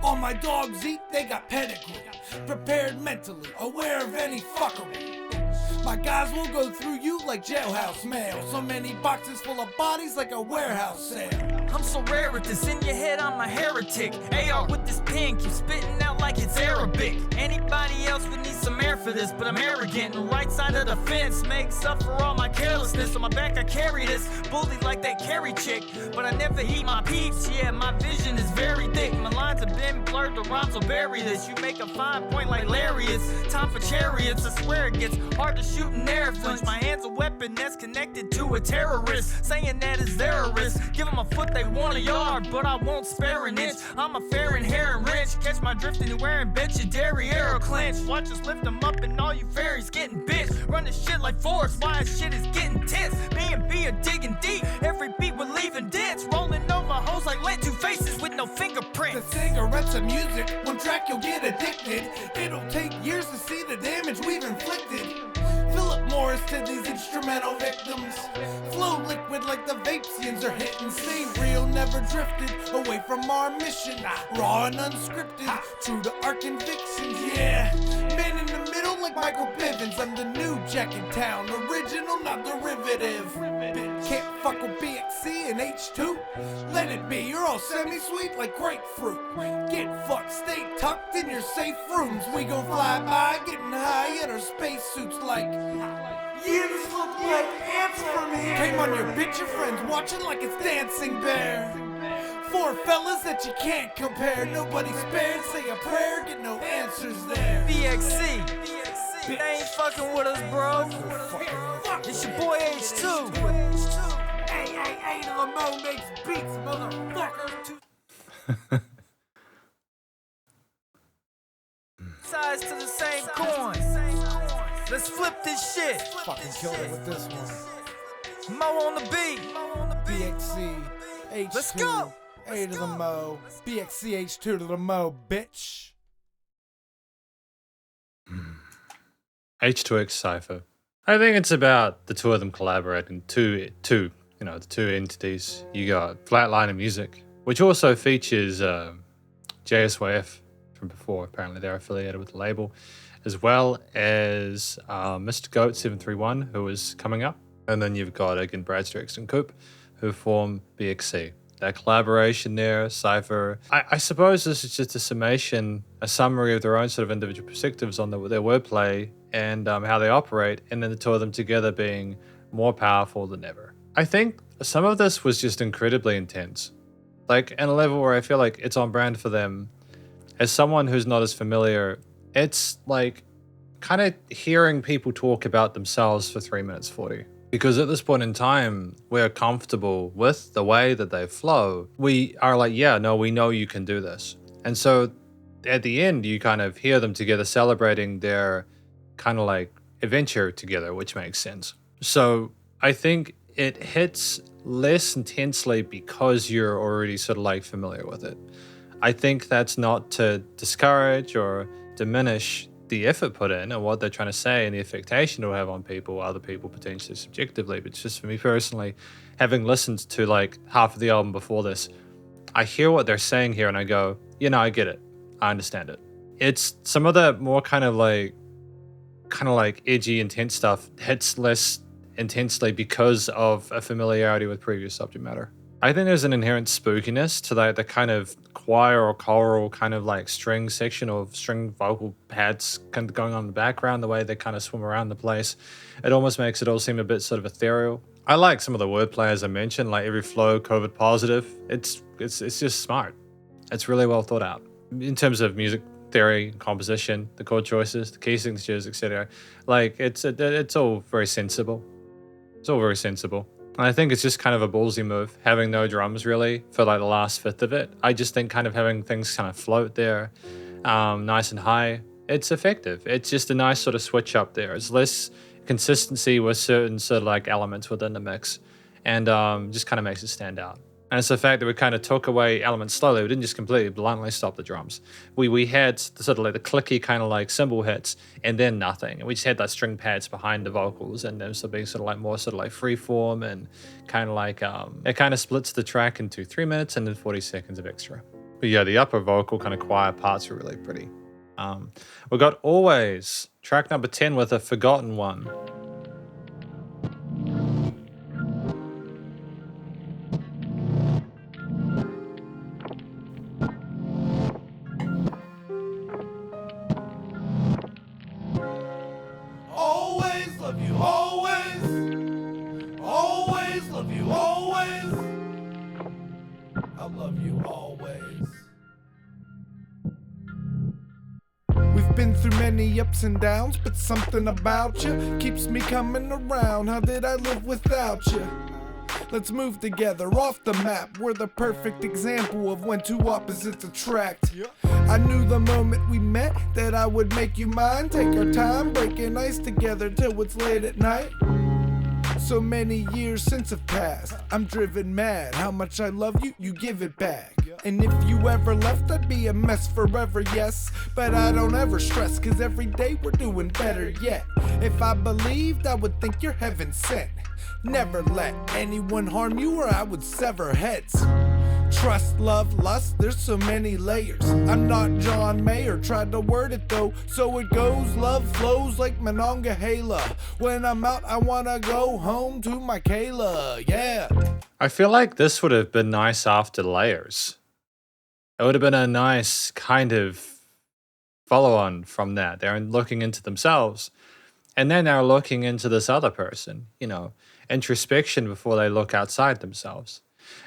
C: All my dogs eat, they got pedigree. Prepared mentally, aware of any fuckery. My guys will go through you like jailhouse mail. So many boxes full of bodies like a warehouse sale.
B: I'm so rare at this, in your head I'm a heretic. AR with this pen, keep spitting out like it's Arabic. Anybody else would need some air for this, but I'm arrogant. And right side of the fence makes up for all my carelessness. seriousness. On my back I carry this, bully like that carry chick. But I never eat my peeps, yeah, my vision is very thick. My lines have been blurred, the rhymes will bury this. You make a fine point like Larry, it's time for chariots. I swear it gets hard to shoot and never flinch. My hand's a weapon that's connected to a terrorist, saying that is their risk. Give them a foot, they want a yard, but I won't spare an inch. I'm a fair and hair and wrench. Catch my drift anywhere and bet your derriere or clinch. Watch us lift them up and all you fairies getting bitch. Running shit like Forrest, why shit is getting tense. Me and B are digging deep, every beat we're leaving dents. Rolling over hoes like lead, two faces with no fingerprints.
C: The cigarettes and music, one track you'll get addicted. It'll take years to see the damage we've inflicted. Philip Morris to these instrumental victims. Flow liquid like the Vapesians are hitting. Stay real, never drifted away from our mission. Raw and unscripted, true to our convictions, yeah. Man in the middle like Michael Bivins. I'm the new Jack in town, original, not derivative. Can't fuck with BXC and H2. Let it be, you're all semi-sweet like grapefruit. Get fucked, stay tucked in your safe rooms. We gon' fly by, getting high in our spacesuits like... Yeah, this look like ants from here. Came on your bitch, your friends watching like it's Dancing Bear. Four fellas that you can't compare. Nobody spared, say a prayer, get no answers there.
B: BXC, they ain't fucking with us, bro. It's your boy H2.
C: A2thaMo makes beats, motherfucker.
B: Sides to the same coin. Let's flip this shit.
C: Fucking kill it with this one.
B: Mo on the beat.
C: BXC, H2.
B: Let's go.
C: A2thaMo, BXC, H2thaMo, bitch.
A: H2X Cypher. I think it's about the two of them collaborating. The two entities. You got Flatliner Music, which also features JSYF from before. Apparently they're affiliated with the label, as well as Mr. Goat 731, who is coming up. And then you've got, again, Bradster X and Coop, who form BXC. That collaboration there, Cypher. I suppose this is just a summation, a summary of their own sort of individual perspectives on their wordplay and how they operate, and then the two of them together being more powerful than ever. I think some of this was just incredibly intense. Like, at a level where I feel like it's on brand for them. As someone who's not as familiar, it's like kind of hearing people talk about themselves for 3 minutes 40. Because at this point in time, we're comfortable with the way that they flow. We are like, yeah, no, we know you can do this. And so at the end, you kind of hear them together celebrating their kind of like adventure together, which makes sense. So I think it hits less intensely because you're already sort of like familiar with it. I think that's not to discourage or diminish the effort put in and what they're trying to say and the affectation it'll have on people, other people potentially subjectively. But just for me personally, having listened to like half of the album before this, I hear what they're saying here and I go, you know, I get it. I understand it. It's some of the more kind of like edgy, intense stuff hits less intensely because of a familiarity with previous subject matter. I think there's an inherent spookiness to the kind of choir or choral kind of like string section or string vocal pads kind of going on in the background, the way they kind of swim around the place. It almost makes it all seem a bit sort of ethereal. I like some of the wordplay, as I mentioned, like every flow, COVID positive. It's just smart. It's really well thought out. In terms of music theory, composition, the chord choices, the key signatures, etc. Like it's all very sensible. It's all very sensible. And I think it's just kind of a ballsy move, having no drums really for like the last fifth of it. I just think kind of having things kind of float there, nice and high, it's effective. It's just a nice sort of switch up there. It's less consistency with certain sort of like elements within the mix, and just kind of makes it stand out. And it's the fact that we kind of took away elements slowly. We didn't just completely bluntly stop the drums. We had the sort of like the clicky kind of like cymbal hits and then nothing. And we just had like string pads behind the vocals and them so being sort of like more sort of like free form and kind of like, it kind of splits the track into 3 minutes and then 40 seconds of extra. But yeah, the upper vocal kind of choir parts are really pretty. We got Always, track number 10 with a forgotten one.
C: love you always. We've been through many ups and downs, but something about you keeps me coming around. How did I live without you? Let's move together off the map. We're the perfect example of when two opposites attract. I knew the moment we met that I would make you mine. Take our time, breaking ice together till it's late at night. So many years since have passed, I'm driven mad. How much I love you, you give it back. And if you ever left, I'd be a mess forever, yes. But I don't ever stress, cause every day we're doing better yet. If I believed, I would think you're heaven sent. Never let anyone harm you or I would sever heads. Trust, love, lust, there's so many layers. I'm not John Mayer, tried to word it though. So it goes, love flows like Monongahela. When I'm out, I wanna go home to my Kayla, yeah.
A: I feel like this would have been nice after Layers. It would have been a nice kind of follow on from that. They're looking into themselves. And then they're looking into this other person, you know, introspection before they look outside themselves.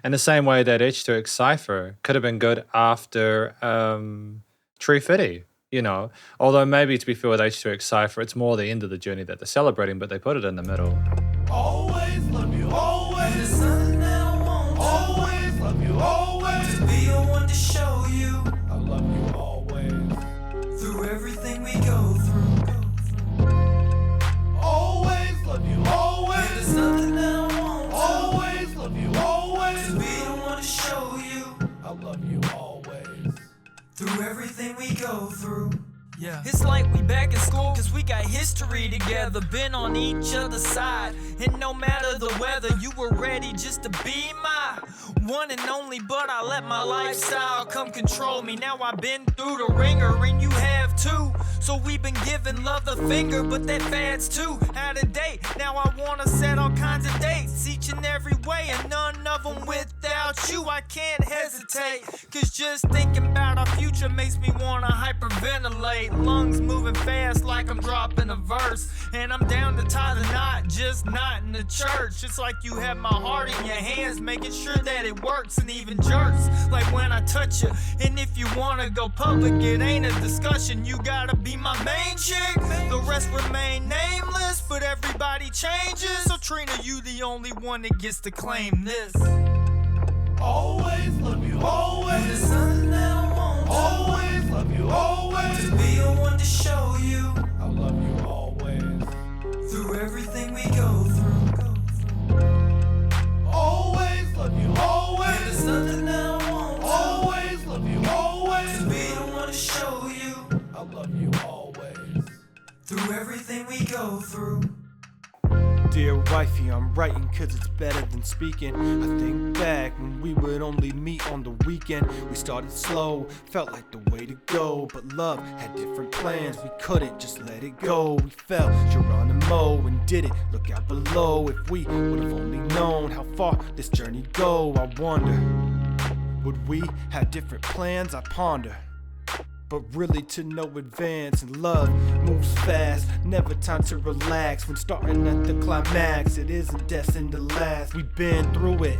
A: In the same way that H2X Cypher could have been good after True Fiddy, you know. Although maybe to be fair with H2X Cypher, it's more the end of the journey that they're celebrating, but they put it in the middle.
C: Always love you, always. The sun that I want. Always love you, always.
B: To be the one to show you.
C: I love you always.
B: Through everything we go through.
C: Always love you, always.
B: There's nothing that I want.
C: Always love you, always.
B: To be the one to show you.
C: I love you always.
B: Through everything we go through. Yeah. It's like we back in school cause we got history together. Been on each other's side. And no matter the weather, you were ready just to be my one and only. But I let my lifestyle come control me. Now I've been through the ringer and you have too. So we've been giving love the finger, but that fad's too out of date. Now I wanna set all kinds of dates, each and every way, and none of them without you. I can't hesitate, cause just thinking about our future makes me wanna hyperventilate. Lungs moving fast like I'm dropping a verse, and I'm down to tie the knot, just not in the church. It's like you have my heart in your hands, making sure that it works and even jerks, like when I touch you. And if you wanna go public, it ain't a discussion, you gotta be my main chick. The rest remain nameless, but everybody changes. So Trina, you the only one that gets to claim this.
C: Always love you, always.
B: There's something that I want.
C: Always love you, always.
B: To be the one to show you.
C: I love you always.
B: Through everything we go through.
C: Always love you, always.
B: There's something that I want.
C: Always love you, always.
B: To be the one to show you.
C: I love you always.
B: Through everything we go through.
K: Dear wifey, I'm writing cause it's better than speaking. I think back when we would only meet on the weekend. We started slow, felt like the way to go. But love had different plans, we couldn't just let it go. We fell Geronimo and did it, look out below. If we would've only known how far this journey go, I wonder, would we have different plans? I ponder. But really to no advance, and love moves fast, never time to relax. When starting at the climax, it isn't destined to last. We've been through it,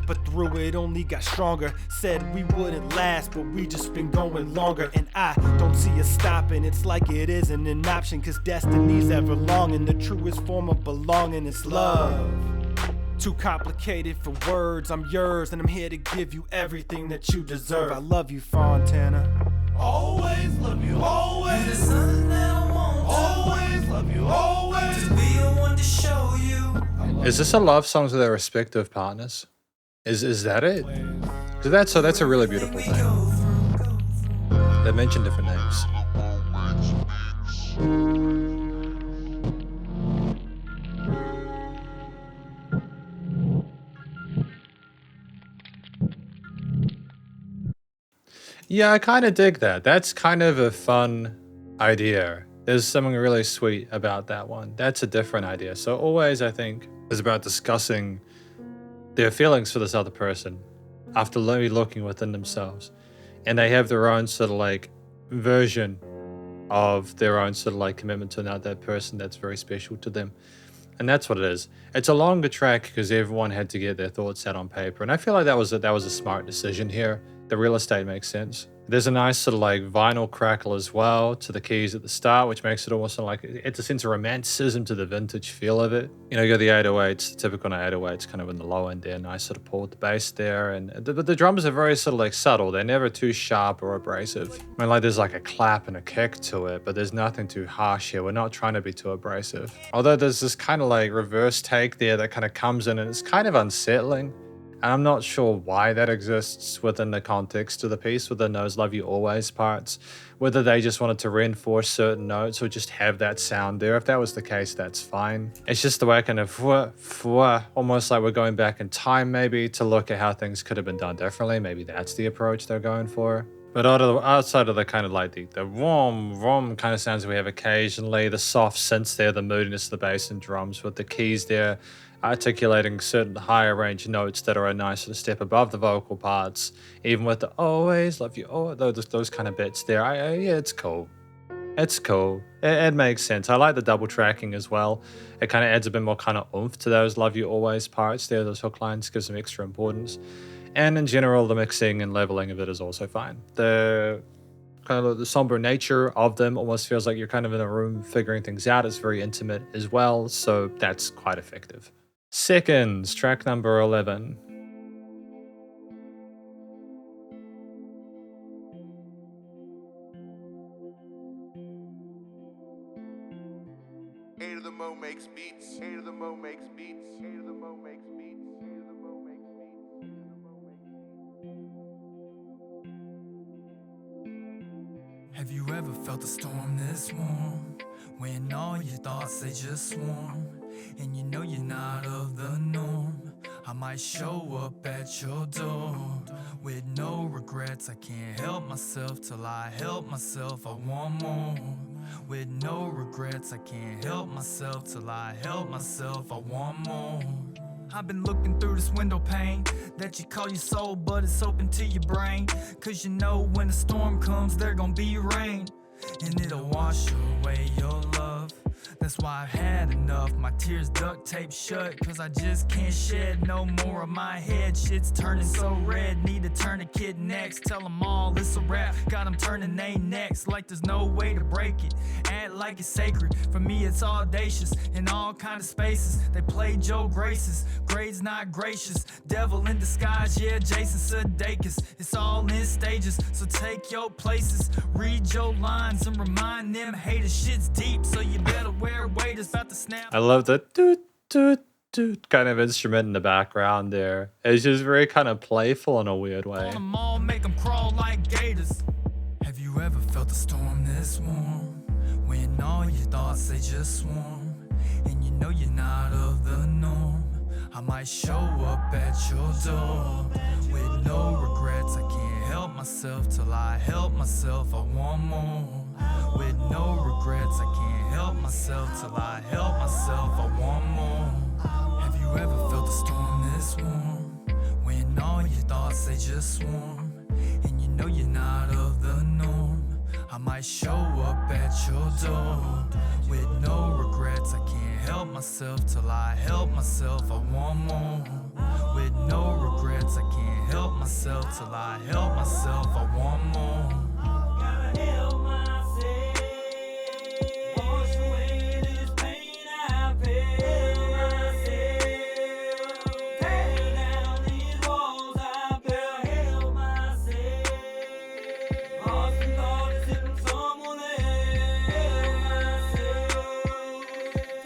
K: but through it only got stronger. Said we wouldn't last, but we just been going longer. And I don't see us stopping, it's like it isn't an option. Cause destiny's ever long, and the truest form of belonging is love. Too complicated for words, I'm yours, and I'm here to give you everything that you deserve. I love you, Fontana.
C: Always love you, always.
B: There's something that I want.
C: Always love you, always.
B: To be the one to show you.
A: Is this a love songs with their respective partners? Is that it? So that's a really beautiful thing. They mention different names. Yeah, I kind of dig that. That's kind of a fun idea. There's something really sweet about that one. That's a different idea. So always, I think, is about discussing their feelings for this other person after looking within themselves. And they have their own sort of like version of their own sort of like commitment to another person that's very special to them. And that's what it is. It's a longer track because everyone had to get their thoughts out on paper. And I feel like that was a smart decision here. The real estate makes sense. There's a nice sort of like vinyl crackle as well to the keys at the start, which makes it almost like it's a sense of romanticism to the vintage feel of it. You know, you got the 808s, the typical 808s kind of in the low end there, nice sort of pull at the bass there. But the drums are very sort of like subtle. They're never too sharp or abrasive. I mean, like there's like a clap and a kick to it, but there's nothing too harsh here. We're not trying to be too abrasive. Although there's this kind of like reverse take there that kind of comes in and it's kind of unsettling. And I'm not sure why that exists within the context of the piece, within those Love You Always parts, whether they just wanted to reinforce certain notes or just have that sound there. If that was the case, that's fine. It's just the way I kind of, almost like we're going back in time maybe to look at how things could have been done differently. Maybe that's the approach they're going for. But outside the kind of like the vroom kind of sounds we have occasionally, the soft synths there, the moodiness of the bass and drums with the keys there, articulating certain higher range notes that are a nice sort of step above the vocal parts, even with the always love you, those kind of bits there. Yeah, it's cool. It's cool. It makes sense. I like the double tracking as well. It kind of adds a bit more kind of oomph to those love you always parts there. Those hook lines gives them extra importance. And in general, the mixing and leveling of it is also fine. The kind of the somber nature of them almost feels like you're kind of in a room figuring things out. It's very intimate as well, so that's quite effective. Seconds, track number 11.
L: A2thaMo makes beats. A2thaMo makes beats. A2thaMo makes beats. A2thaMo makes beats.
B: Have you ever felt a storm this warm? When all your thoughts, they just swarm, and you know you're not of the norm. I might show up at your door with no regrets. I can't help myself till I help myself. I want more. With no regrets, I can't help myself till I help myself. I want more. I've been looking through this window pane that you call your soul, but it's open to your brain. Cause you know when the storm comes, there gon' be rain, and it'll wash away your love. That's why I've had enough. My tears duct tape shut, cause I just can't shed no more of my head. Shit's turning so red, need to turn a kid next. Tell them all it's a rap, got them turning they necks like there's no way to break it. Act like it's sacred, for me it's audacious. In all kind of spaces, they play Joe Graces. Grades not gracious, devil in disguise, yeah, Jason Sudeikis. It's all in stages, so take your places. Read your lines and remind them haters shit's deep, so you better wear waders about to snap.
A: I love the doot doot doot kind of instrument in the background there. It's just very kind of playful in a weird way.
B: On them all, make them crawl like gators. Have you ever felt a storm this warm? When all your thoughts, they just swarm, and you know you're not of the norm. I might show up at your door with no regrets. I can't help myself till I help myself. I want more. With no regrets, I can't help myself till I help myself. I want more. Have you ever felt a storm this warm? When all your thoughts, they just swarm, and you know you're not of the norm. I might show up at your door with no regrets. I can't help myself till I help myself. I want more. With no regrets, I can't help myself till I help myself. I want more. Gotta help myself. Wash away this pain I feel myself. Tear down these walls I built. Help myself. Lost in thoughts and someone else.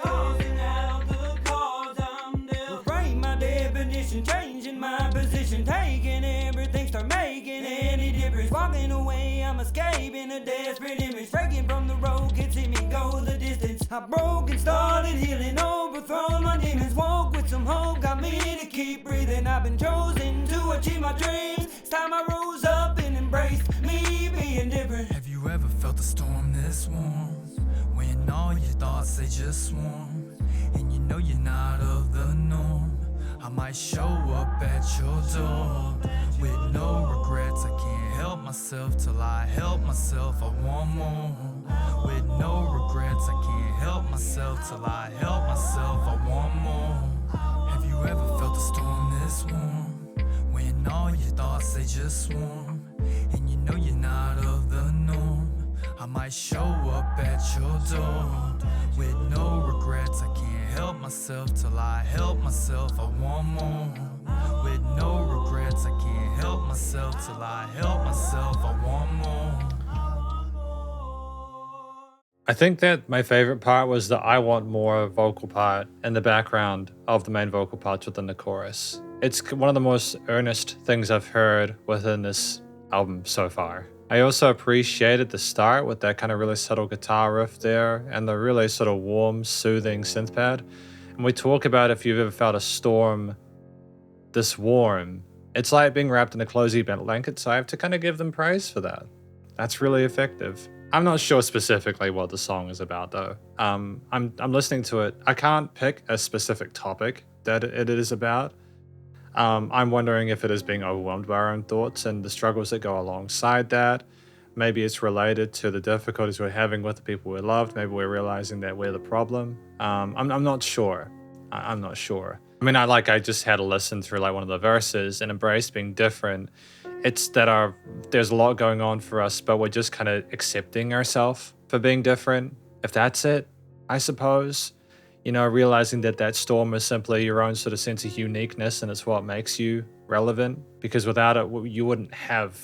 B: Tossing out the cards I'm dealt. Reframe my definition, changing my position, taking everything, start making any difference. Walking away, I'm escaping a desperate image. Breaking from the road, can see me go the distance. I broke and started healing, overthrown my demons. Woke with some hope, got me to keep breathing. I've been chosen to achieve my dreams. It's time I rose up and embraced me being different. Have you ever felt a storm this warm? When all your thoughts, they just swarm, and you know you're not of the norm. I might show up at your door with no regrets. I can't help myself till I help myself. I want more. With no regrets, I can't help myself till I help myself. I want more. Have you ever felt a storm this warm? When all your thoughts, they just swarm, and you know you're not of the norm. I might show up at your door. With no regrets, I can't help myself till I help myself. I want more. With no regrets, I can't help myself till I help myself. I want more.
A: I think that my favorite part was the I want more vocal part in the background of the main vocal parts within the chorus. It's one of the most earnest things I've heard within this album so far. I also appreciated the start with that kind of really subtle guitar riff there and the really sort of warm, soothing synth pad. And we talk about if you've ever felt a storm this warm, it's like being wrapped in a cozy blanket, so I have to kind of give them praise for that. That's really effective. I'm not sure specifically what the song is about though. I'm listening to it. I can't pick a specific topic that it is about. I'm wondering if it is being overwhelmed by our own thoughts and the struggles that go alongside that. Maybe it's related to the difficulties we're having with the people we loved. Maybe we're realizing that we're the problem. I'm not sure. I'm not sure. I mean, I just had a listen through like one of the verses and embrace being different. It's that there's a lot going on for us, but we're just kind of accepting ourselves for being different. If that's it, I suppose. You know, realizing that storm is simply your own sort of sense of uniqueness and it's what makes you relevant. Because without it, you wouldn't have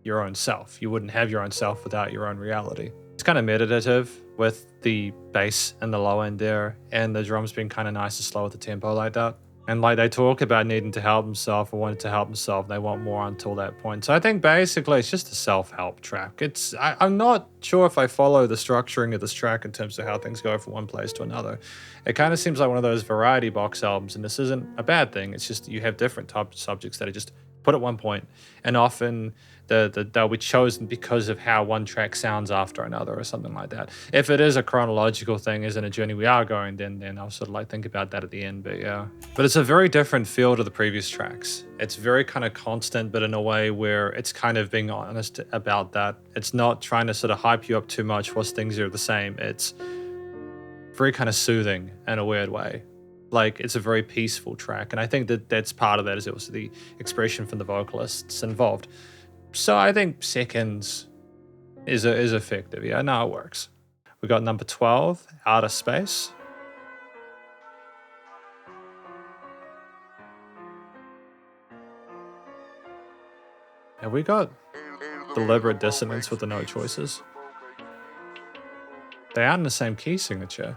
A: your own self. You wouldn't have your own self without your own reality. It's kind of meditative with the bass and the low end there and the drums being kind of nice and slow with the tempo like that. And like they talk about needing to help himself or wanting to help himself. They want more until that point. So I think basically it's just a self-help track. I'm not sure if I follow the structuring of this track in terms of how things go from one place to another. It kind of seems like one of those variety box albums, and this isn't a bad thing. It's just you have different types of subjects that are just put at one point, and often they'll be chosen because of how one track sounds after another or something like that. If it is a chronological thing, as in a journey we are going, then I'll sort of like think about that at the end, but yeah. But it's a very different feel to the previous tracks. It's very kind of constant, but in a way where it's kind of being honest about that. It's not trying to sort of hype you up too much whilst things are the same. It's very kind of soothing in a weird way. Like, it's a very peaceful track, and I think that's part of that, is it was the expression from the vocalists involved. So I think seconds is effective. Yeah, no, it works. We got number 12, Outer Space. Have we got deliberate dissonance with the note choices? They aren't in the same key signature.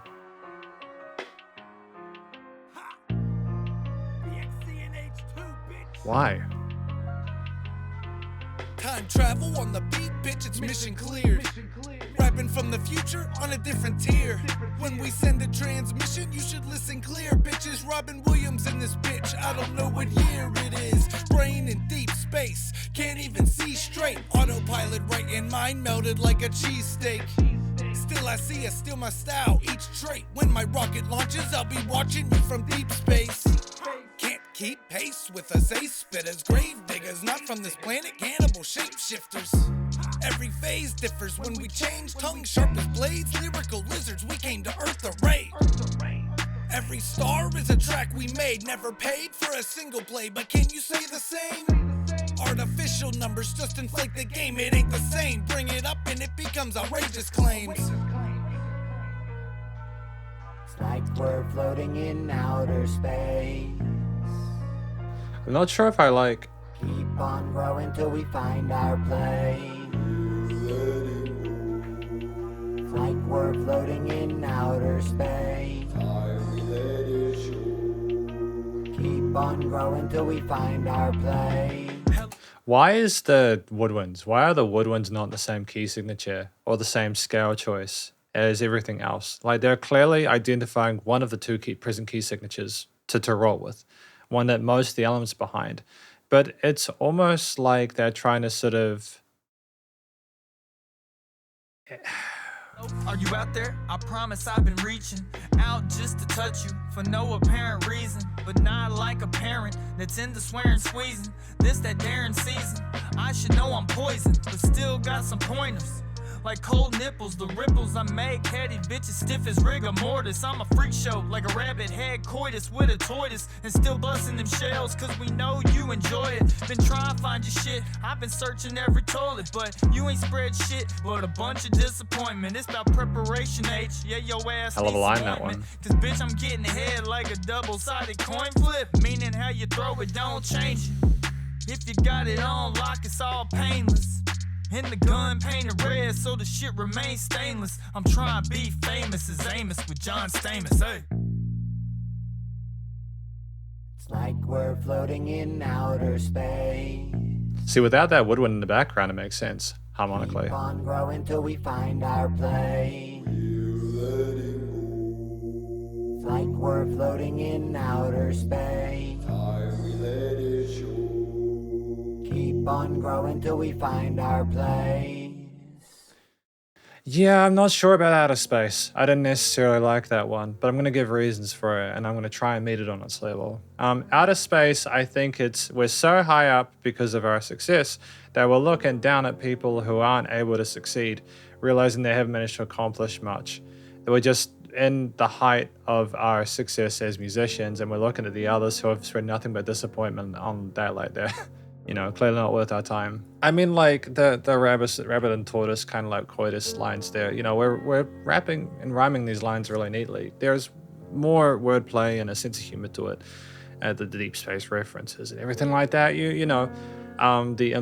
A: Why?
C: Time travel on the beat, bitch, it's mission cleared. Rapping from the future on a different tier. When we send a transmission, you should listen clear. Bitches, Robin Williams in this bitch, I don't know what year it is. Brain in deep space, can't even see straight. Autopilot right in mind, melted like a cheesesteak. Still I see us, steal my style, each trait. When my rocket launches, I'll be watching you from deep space. Can't keep pace with us ace spitters, grave diggers, not from this planet, cannibal shapeshifters. Every phase differs when we change, tongue sharp as blades, lyrical lizards, we came to earth to raid. Every star is a track we made, never paid for a single play, but can you say the same? Artificial numbers just inflate the game, it ain't the same. Bring it up and it becomes outrageous claims.
D: It's like we're floating in outer space.
A: I'm not sure if I like...
D: Keep on growing till we find our place. It's like we're floating in outer space. Keep on growing till we find our place.
A: Why are the woodwinds not in the same key signature or the same scale choice as everything else? Like, they're clearly identifying one of the two present key signatures to roll with. One that most of the elements behind. But it's almost like they're trying to sort of...
B: Are you out there? I promise I've been reaching out just to touch you for no apparent reason, but not like a parent that's into swearing, squeezing. This that daring season. I should know I'm poisoned, but still got some pointers. like cold nipples. The ripples I make, heady bitches stiff as rigor mortis. I'm a freak show, like a rabbit head coitus with a tortoise. And still busting them shells, cause we know you enjoy it. Been trying to find your shit, I've been searching every toilet. But you ain't spread shit, but a bunch of disappointment. It's about preparation, H. Yeah, your ass
A: Hell of a
B: needs
A: line,
B: some
A: that one.
B: ointment. Cause bitch, I'm getting ahead like a double-sided coin flip. Meaning how you throw it don't change it. If you got it on lock, it's all painless. And the gun painted red so the shit remains stainless. I'm trying to be famous as Amos with John Stamos, hey.
D: It's like we're floating in outer space.
A: See, without that woodwind in the background, it makes sense harmonically.
D: Keep on growing till we find our place. It's like we're floating in outer space. Keep on growing till we find our place.
A: Yeah, I'm not sure about outer space. I didn't necessarily like that one, but I'm going to give reasons for it, and I'm going to try and meet it on its level. Outer space, I think we're so high up because of our success that we're looking down at people who aren't able to succeed, realizing they haven't managed to accomplish much. That we're just in the height of our success as musicians, and we're looking at the others who have spread nothing but disappointment on that, like they're, you know, clearly not worth our time. I mean, like the rabbit and tortoise kind of like coitus lines there. You know, we're rapping and rhyming these lines really neatly. There's more wordplay and a sense of humor to it, the deep space references and everything like that. You know, the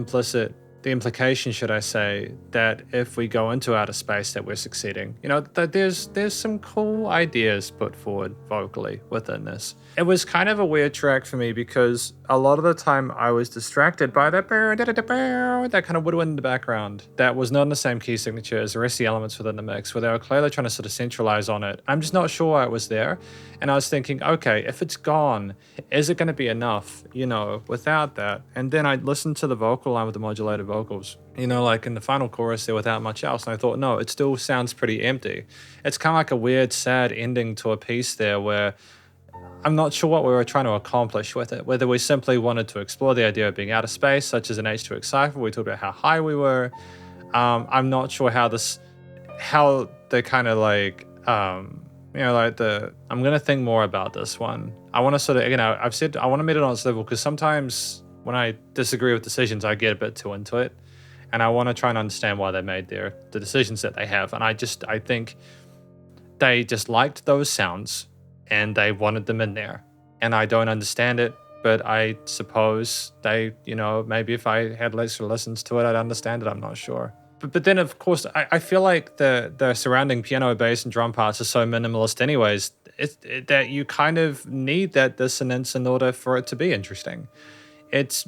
A: implication, should I say, that if we go into outer space that we're succeeding. You know, that there's some cool ideas put forward vocally within this. It was kind of a weird track for me because a lot of the time I was distracted by that kind of woodwind in the background that was not in the same key signature as the rest of the elements within the mix, where they were clearly trying to sort of centralize on it. I'm just not sure why it was there. And I was thinking, okay, if it's gone, is it going to be enough, you know, without that? And then I listened to the vocal line with the modulated vocals, you know, like in the final chorus there without much else. And I thought, no, it still sounds pretty empty. It's kind of like a weird, sad ending to a piece there where I'm not sure what we were trying to accomplish with it, whether we simply wanted to explore the idea of being out of space, such as an H2X Cypher. We talked about how high we were. I'm not sure how they kind of like, you know, like I'm going to think more about this one. I want to sort of, you know, I've said I want to meet it on its level because sometimes when I disagree with decisions, I get a bit too into it. And I want to try and understand why they made the decisions that they have. And I think they just liked those sounds and they wanted them in there. And I don't understand it, but I suppose they, you know, maybe if I had extra listens to it, I'd understand it. I'm not sure. But then, of course, I feel like the surrounding piano, bass, and drum parts are so minimalist anyways, that you kind of need that dissonance in order for it to be interesting. It's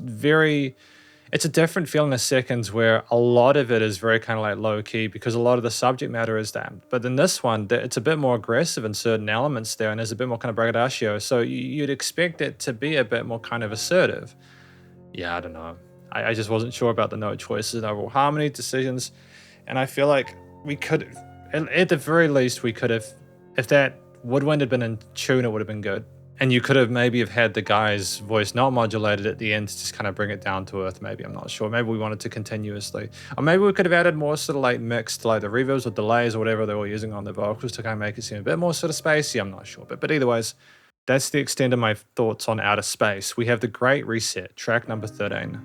A: a different feeling of Seconds where a lot of it is very kind of like low key because a lot of the subject matter is that. But in this one, it's a bit more aggressive in certain elements there and there's a bit more kind of braggadocio. So you'd expect it to be a bit more kind of assertive. Yeah, I don't know. I just wasn't sure about the note choices and overall harmony decisions. And I feel like we could, at the very least, we could have, if that woodwind had been in tune, it would have been good. And you could have maybe have had the guy's voice not modulated at the end to just kind of bring it down to earth, maybe. I'm not sure. Maybe we wanted to continuously. Or maybe we could have added more sort of like mixed, like the reverbs or delays or whatever they were using on the vocals to kind of make it seem a bit more sort of spacey. I'm not sure. But either ways, that's the extent of my thoughts on Outer Space. We have The Great Reset, track number 13.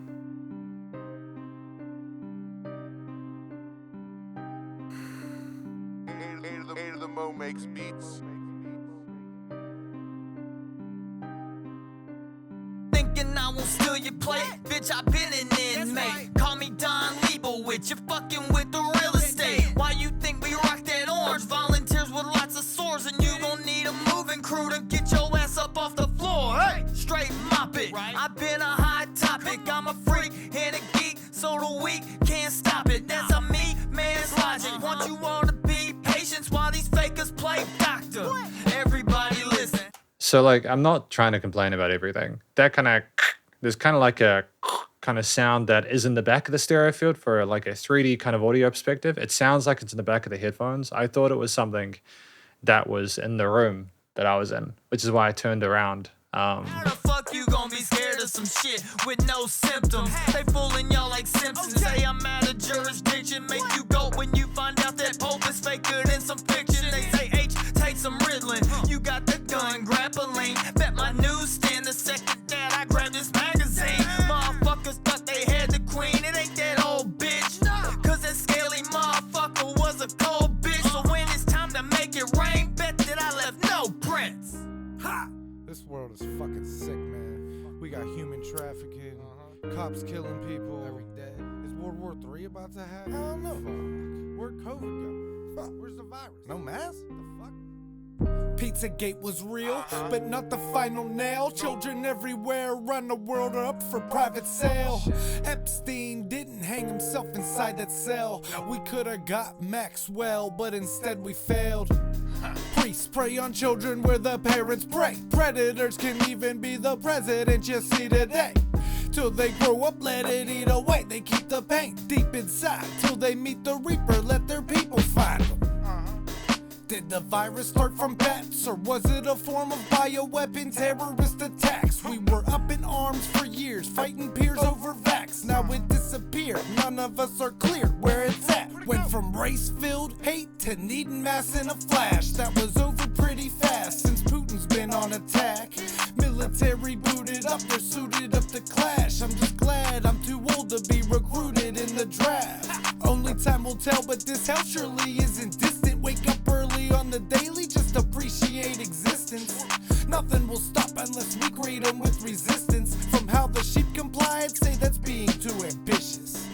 L: A2thaMo makes beats.
B: Thinking I won't steal your plate, bitch, I been an inmate. Call me Don Leibowitz, you're fucking with the real estate. Why you think we rock that orange? Volunteers with lots of swords, and you gon' need a moving crew to get your ass up off the floor. Hey, straight mop it. I've been a hot topic, I'm a freak and a geek, so the weak can't stop it. That's a me man's logic. Want you all to be patient while these fakers play doctor. Everybody listen.
A: So, like, I'm not trying to complain about everything. That kind of, there's kind of like a kind of sound that is in the back of the stereo field for like a 3D kind of audio perspective. It sounds like it's in the back of the headphones. I thought it was something that was in the room that I was in, which is why I turned around.
B: How the fuck you you gon' be scared of some shit with no symptoms. They fooling y'all like Simpsons. Say I'm out of jurisdiction, make you go when you find out that Pope is faker than some fiction. They say H, take some Ritalin. You got the gun, grappling. Bet my newsstand the second that I grab this magazine. Motherfuckers thought they had the queen. It ain't that old bitch. Cause that scaly motherfucker was a cold bitch. So when it's time to make it rain, bet that I left no prints.
C: Ha! This world is fucking sick, man. We got human trafficking, cops killing people every day. Is World War III about to happen? I don't know. Fuck. Where'd COVID go? Fuck. Where's the virus? No mask? The fuck? Pizzagate was real, but not the final nail. Children everywhere run the world up for private sale. Epstein didn't hang himself inside that cell. We could've got Maxwell, but instead we failed. Priests prey on children where the parents pray. Predators can even be the president you see today. Till they grow up, let it eat away. They keep the pain deep inside till they meet the reaper, let their people find them. Did the virus start from bats, or was it a form of bioweapon terrorist attacks? We were up in arms for years, fighting peers over vax. Now it disappeared, none of us are clear where it's at. Went from race-filled hate to needing mass in a flash. That was over pretty fast since Putin's been on attack. Military booted up, they're suited up to clash. I'm just glad I'm too old to be recruited in the draft. Only time will tell, but this hell surely isn't distant. Wake up early on the daily, just appreciate existence. Nothing will stop unless we greet them with resistance. From how the sheep comply, I'd say that's being too ambitious.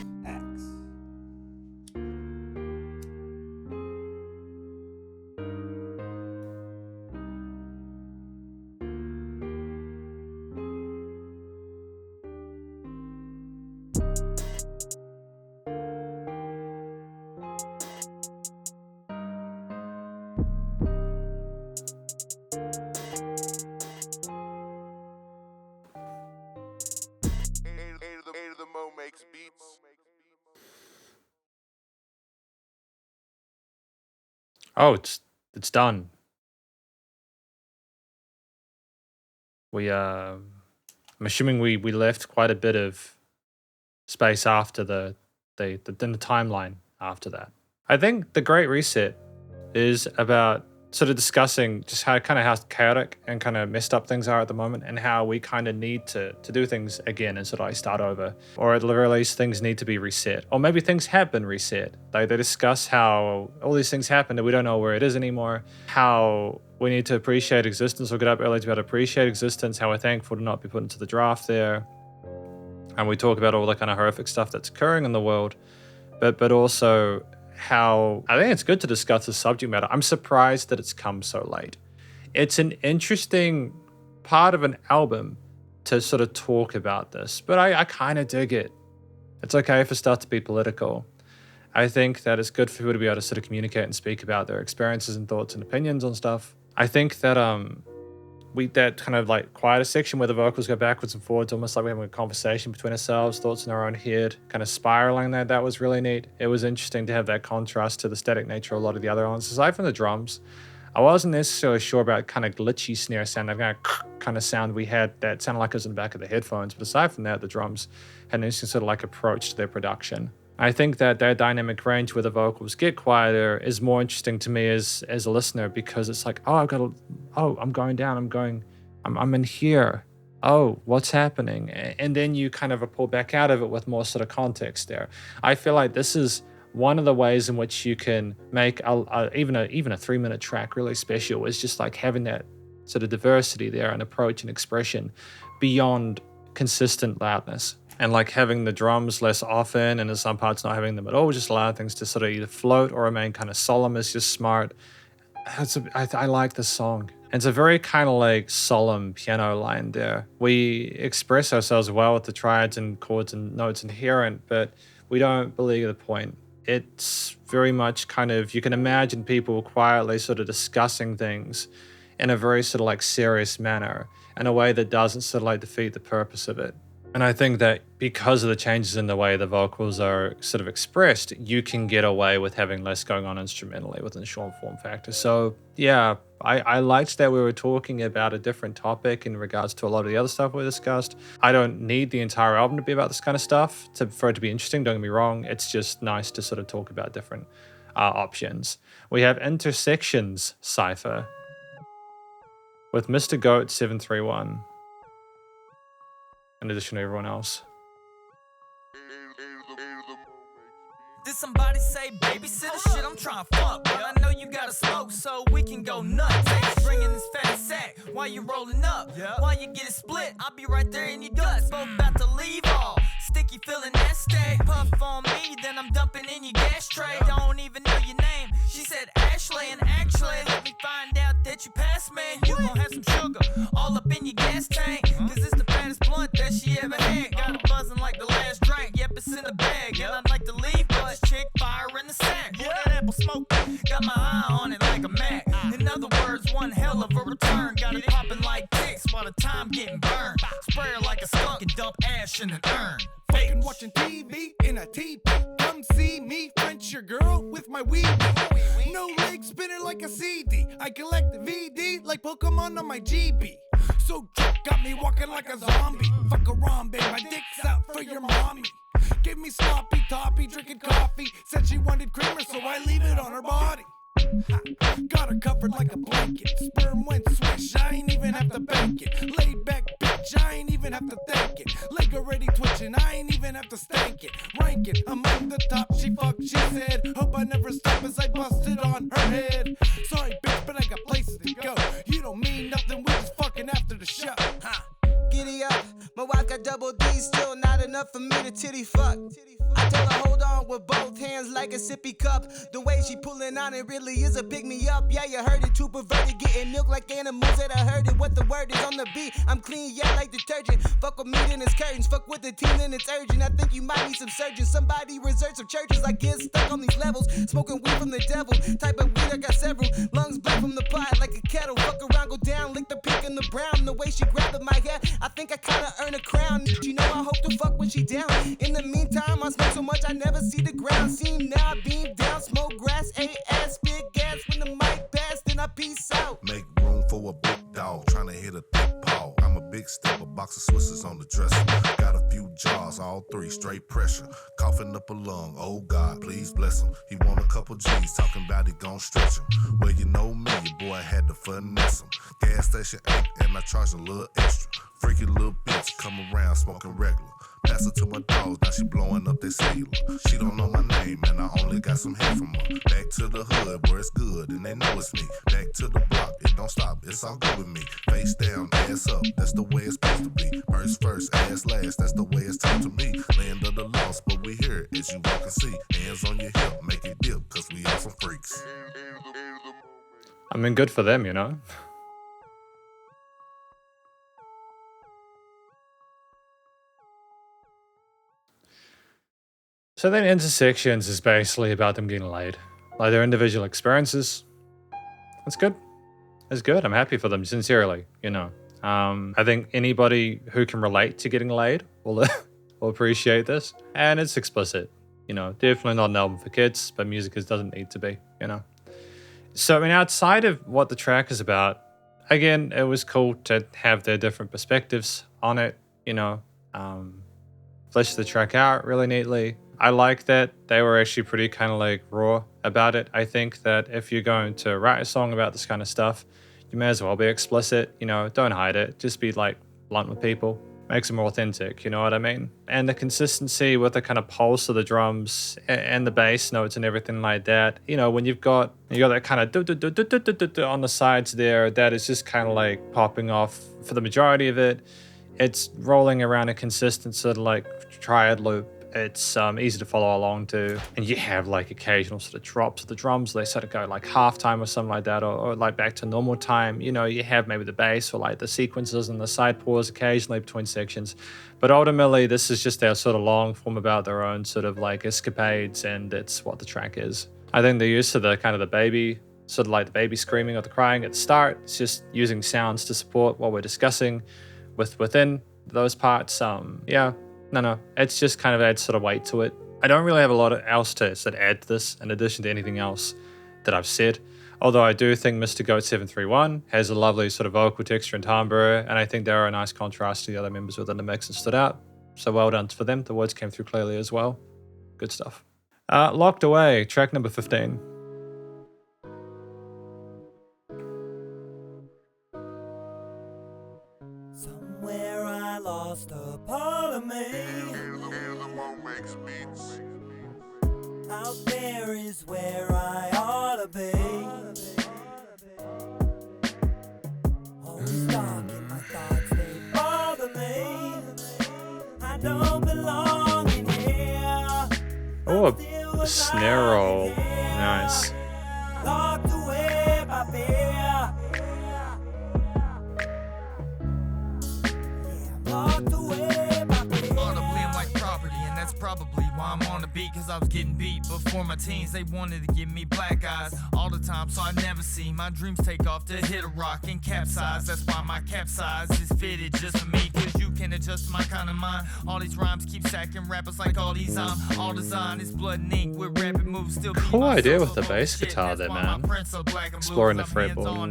L: A2thaMo makes beats.
A: Oh, it's done. I'm assuming we left quite a bit of space after the timeline after that. I think the Great Reset is about sort of discussing just how chaotic and kind of messed up things are at the moment, and how we kind of need to do things again and sort of like start over, or at the very least things need to be reset, or maybe things have been reset. They discuss how all these things happen and we don't know where it is anymore, how we need to appreciate existence or get up early to be able to appreciate existence, how we're thankful to not be put into the draft there, and we talk about all the kind of horrific stuff that's occurring in the world, but also how I think it's good to discuss the subject matter. I'm surprised that it's come so late. It's an interesting part of an album to sort of talk about this, but I kind of dig it. It's okay for stuff to be political. I think that it's good for people to be able to sort of communicate and speak about their experiences and thoughts and opinions on stuff. I think that that kind of like quieter section where the vocals go backwards and forwards, almost like we're having a conversation between ourselves, thoughts in our own head, kind of spiraling that was really neat. It was interesting to have that contrast to the static nature of a lot of the other elements. Aside from the drums, I wasn't necessarily sure about kind of glitchy snare sound, that kind of sound we had that sounded like it was in the back of the headphones. But aside from that, the drums had an interesting sort of like approach to their production. I think that their dynamic range where the vocals get quieter is more interesting to me as a listener, because it's like, I'm going down, I'm in here. Oh, what's happening? And then you kind of pull back out of it with more sort of context there. I feel like this is one of the ways in which you can make even a 3-minute track really special, is just like having that sort of diversity there and approach and expression beyond consistent loudness. And like having the drums less often, and in some parts not having them at all, just allow things to sort of either float or remain kind of solemn is just smart. I like this song. And it's a very kind of like solemn piano line there. We express ourselves well with the triads and chords and notes inherent, but we don't believe the point. It's very much kind of, you can imagine people quietly sort of discussing things in a very sort of like serious manner, in a way that doesn't sort of like defeat the purpose of it. And I think that because of the changes in the way the vocals are sort of expressed, you can get away with having less going on instrumentally within the short form factor. So yeah, I liked that we were talking about a different topic in regards to a lot of the other stuff we discussed. I don't need the entire album to be about this kind of stuff for it to be interesting, don't get me wrong. It's just nice to sort of talk about different options. We have Intersections Cypher with Mr. Goat 731. In addition to everyone else.
B: Did somebody say babysitter? Shit, I'm trying to fuck, but I know you gotta smoke so we can go nuts. Hey, bringing this fat sack while you rolling up. While you get it split, I'll be right there in your guts. Both about to leave all sticky, feeling that stack. Puff on me, then I'm dumping in your gas tray. Don't even know your name. She said Ashley, and actually let me find out that you passed me. You gon' have some sugar all up in your gas tank, cause it's the fattest blunt that she ever had. Got it buzzing like the last drink. Yep, it's in the bag, and I'd like to leave, but this chick fire in the sack. Boy, that apple smoke got my eye on it like a Mac. In other words, one hell of a return. Got it popping like ticks by the time getting burned. Spray her like a skunk and dump ash in an urn.
C: Fucking watching TV in a teepee. Come see me, French your girl with my weed. No leg spinner like a CD. I collect the VD like Pokemon on my GB. So drunk, got me walking like a zombie. Fuck around, babe, my dick's out for your mommy. Give me sloppy toppy, drinking coffee. Said she wanted creamer, so I leave it on her body. Got her covered like a blanket. Sperm went swish, I ain't even have to bank it. Laid back bitch, I ain't even have to thank it. Leg already twitching, I ain't even have to stank it. Rank it, I'm on the top, she fucked, she said. Hope I never stop as I busted on her head. Sorry bitch, but I got places to go. You don't mean nothing, we just fucking after the show.
J: Giddy up, my wife got double D's, still not enough for me to titty fuck. I told her hold on with both hands like a sippy cup. The way she pulling on it really is a pick me up. Yeah, you heard it, too perverted, getting milk like animals that I heard it. What the word is on the beat, I'm clean, yeah, like detergent. Fuck with me, then it's curtains, fuck with the team, then it's urgent. I think you might need some surgeons, somebody reserve some churches. I get stuck on these levels, smoking weed from the devil. Type of weed, I got several, lungs black from the pot like a kettle. Fuck around, go down, lick the pink and the brown. The way she grabbed my hair, I think I kinda earned a crown. You know I hope to fuck when she down. In the meantime, I smoke so much I never see the ground. Seem now I beam down, smoke grass, ass, spit gas when the mic pass, then I peace out.
E: Make room for a big dog, trying to hit a thick paw. I'm a big step, a box of Swissers on the dresser. Got a few jars, all three, straight pressure. Coughing up a lung, oh God, please bless him. He want a couple G's, talking about he gon' stretch him. Well, you know me, your boy had to finesse him. Gas station 8, and I charge a little extra. Freaky little bitch, come around smoking regular. Pass it to my dogs, now she blowing up their cellular. She don't know my name, and I only got some hate from her. Back to the hood, where it's good, and they know it's me. Back to the block, it don't stop, it's all good with me. Face down, ass up, that's the way it's supposed to be. Verse first, ass last, that's the way it's time to me. Land of the lost, but we here, as you walk and see. Hands on your hip, make it dip, cause we are some freaks.
A: I mean, good for them, you know? So then Intersections is basically about them getting laid. Like their individual experiences. That's good. It's good. I'm happy for them, sincerely, you know. I think anybody who can relate to getting laid will appreciate this. And it's explicit, you know. Definitely not an album for kids, but music doesn't need to be, you know. So, I mean, outside of what the track is about, again, it was cool to have their different perspectives on it, you know. Flesh the track out really neatly. I like that they were actually pretty kind of like raw about it. I think that if you're going to write a song about this kind of stuff, you may as well be explicit, you know, don't hide it. Just be like blunt with people. Makes it more authentic, you know what I mean? And the consistency with the kind of pulse of the drums and the bass notes and everything like that, you know, when you got that kind of on the sides there, that is just kind of like popping off for the majority of it. It's rolling around a consistent sort of like triad loop. It's easy to follow along to, and you have like occasional sort of drops of the drums. They sort of go like half time or something like that, or like back to normal time. You know, you have maybe the bass or like the sequences and the side pause occasionally between sections. But ultimately, this is just their sort of long form about their own sort of like escapades, and it's what the track is. I think the use of the kind of the baby, sort of like the baby screaming or the crying at the start, it's just using sounds to support what we're discussing within those parts, yeah, no, it's just kind of adds sort of weight to it. I don't really have a lot else to sort of add to this in addition to anything else that I've said. Although I do think Mr. Goat 731 has a lovely sort of vocal texture and timbre, and I think they're a nice contrast to the other members within the mix and stood out. So well done for them. The words came through clearly as well. Good stuff. Locked Away, track number 15.
B: Somewhere I lost a part of me. Out there is where I ought to be. Always dark in my thoughts, they bother me. I don't belong in here.
A: Oh, a snare roll. Nice.
B: Locked away by fear. Locked away by fear.
H: Audibly, I'm like property, and that's probably why I'm on the beat, cause I was getting beat before my teens. They wanted to give me black eyes all the time, so I never see my dreams take off to hit a rock and capsize. That's why my capsize is fitted just for me, cause you can adjust my kind of mind. All these rhymes keep sacking rappers like all these all design is blood and ink with rapid moves. Still
A: cool idea with the bass guitar there, man. Exploring the fretboard.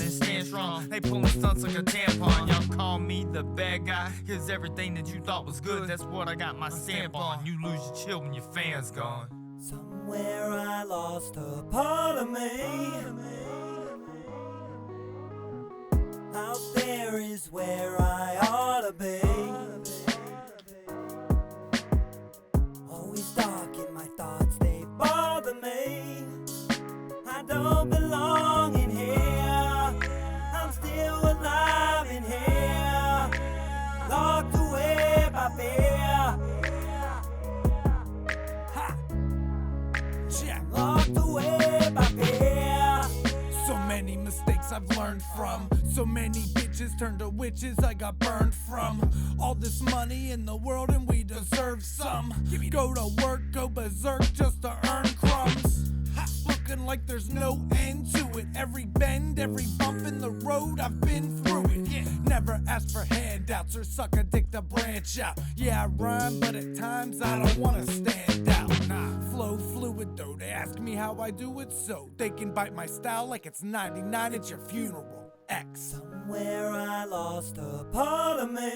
H: They pulling stunts like a tampon. Y'all call me the bad guy, cause everything that you thought was good, that's what I got my stamp on. You lose your chill when your fan's gone.
B: Somewhere I lost a part of me. Out there is where I ought to be. Always dark in my thoughts, they bother me. I don't belong in here. I'm still alive in here. Locked away by fear. Locked away by fear.
C: So many mistakes I've learned from. So many bitches turned to witches I got burned from. All this money in the world and we deserve some. Go to work, go berserk just to earn crumbs. Looking like there's no end to it. Every bend, every bump in the road, I've been through it. Never ask for handouts or suck a dick to branch out. Yeah, I rhyme, but at times I don't wanna stand out. Flow fluid though, they ask me how I do it, so they can bite my style like it's 99 at your funeral. X.
B: Somewhere I lost a part of me.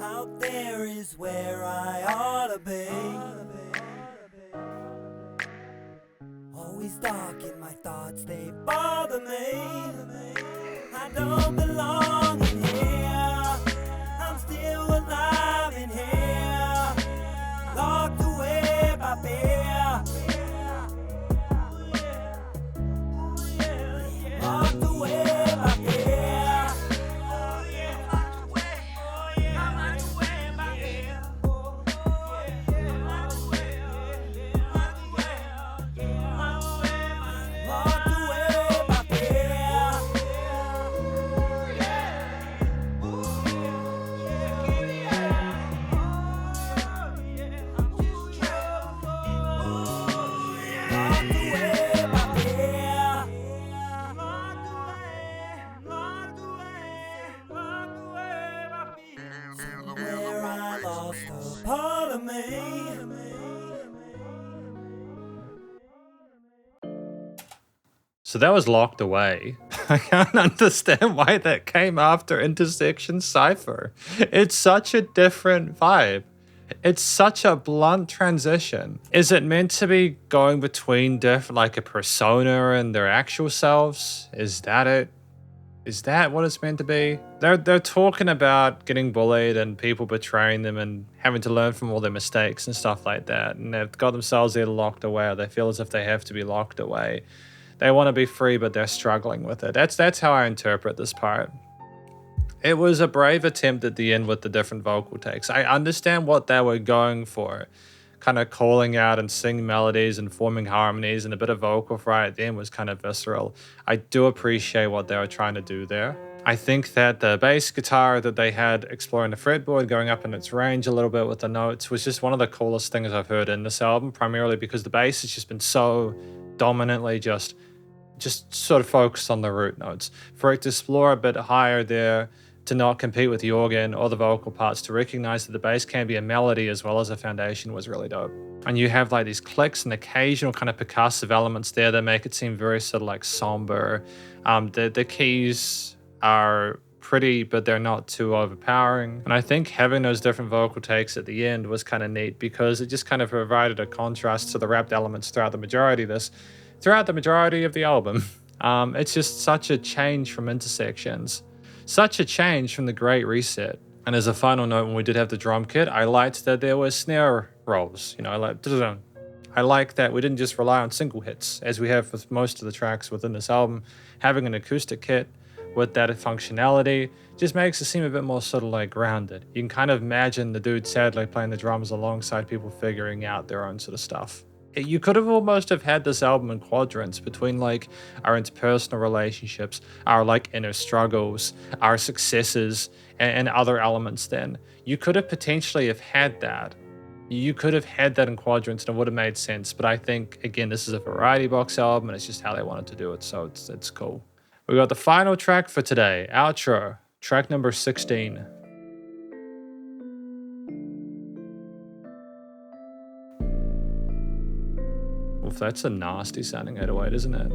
B: Out there is where I ought to be. Always dark in my thoughts, they bother me. I don't belong in here. I'm still alive in here. Locked away by fear. Locked away by fear.
A: So that was Locked Away. I can't understand why that came after Intersexions Cypher. It's such a different vibe. It's such a blunt transition. Is it meant to be going between different, like a persona and their actual selves? Is that it? Is that what it's meant to be? They're talking about getting bullied and people betraying them and having to learn from all their mistakes and stuff like that. And they've got themselves either locked away or they feel as if they have to be locked away. They want to be free, but they're struggling with it. That's how I interpret this part. It was a brave attempt at the end with the different vocal takes. I understand what they were going for. Kind of calling out and singing melodies and forming harmonies, and a bit of vocal fry at the end was kind of visceral. I do appreciate what they were trying to do there. I think that the bass guitar that they had exploring the fretboard, going up in its range a little bit with the notes, was just one of the coolest things I've heard in this album, primarily because the bass has just been so dominantly just just sort of focus on the root notes. For it to explore a bit higher there, to not compete with the organ or the vocal parts, to recognize that the bass can be a melody as well as a foundation was really dope. And you have like these clicks and occasional kind of percussive elements there that make it seem very sort of like somber. The keys are pretty, but they're not too overpowering. And I think having those different vocal takes at the end was kind of neat because it just kind of provided a contrast to the rapped elements throughout the majority of the album. It's just such a change from Intersections. Such a change from the Great Reset. And as a final note, when we did have the drum kit, I liked that there were snare rolls. You know, I like that we didn't just rely on single hits, as we have with most of the tracks within this album. Having an acoustic kit with that functionality just makes it seem a bit more sort of like grounded. You can kind of imagine the dude sadly playing the drums alongside people figuring out their own sort of stuff. You could have almost have had this album in quadrants between like our interpersonal relationships, our like inner struggles, our successes, and other elements. Then you could have potentially have had that. You could have had that in quadrants and it would have made sense. But I think, again, this is a variety box album and it's just how they wanted to do it. So it's cool. We got the final track for today, outro, track number 16. Oof, that's a nasty sounding 808, isn't it?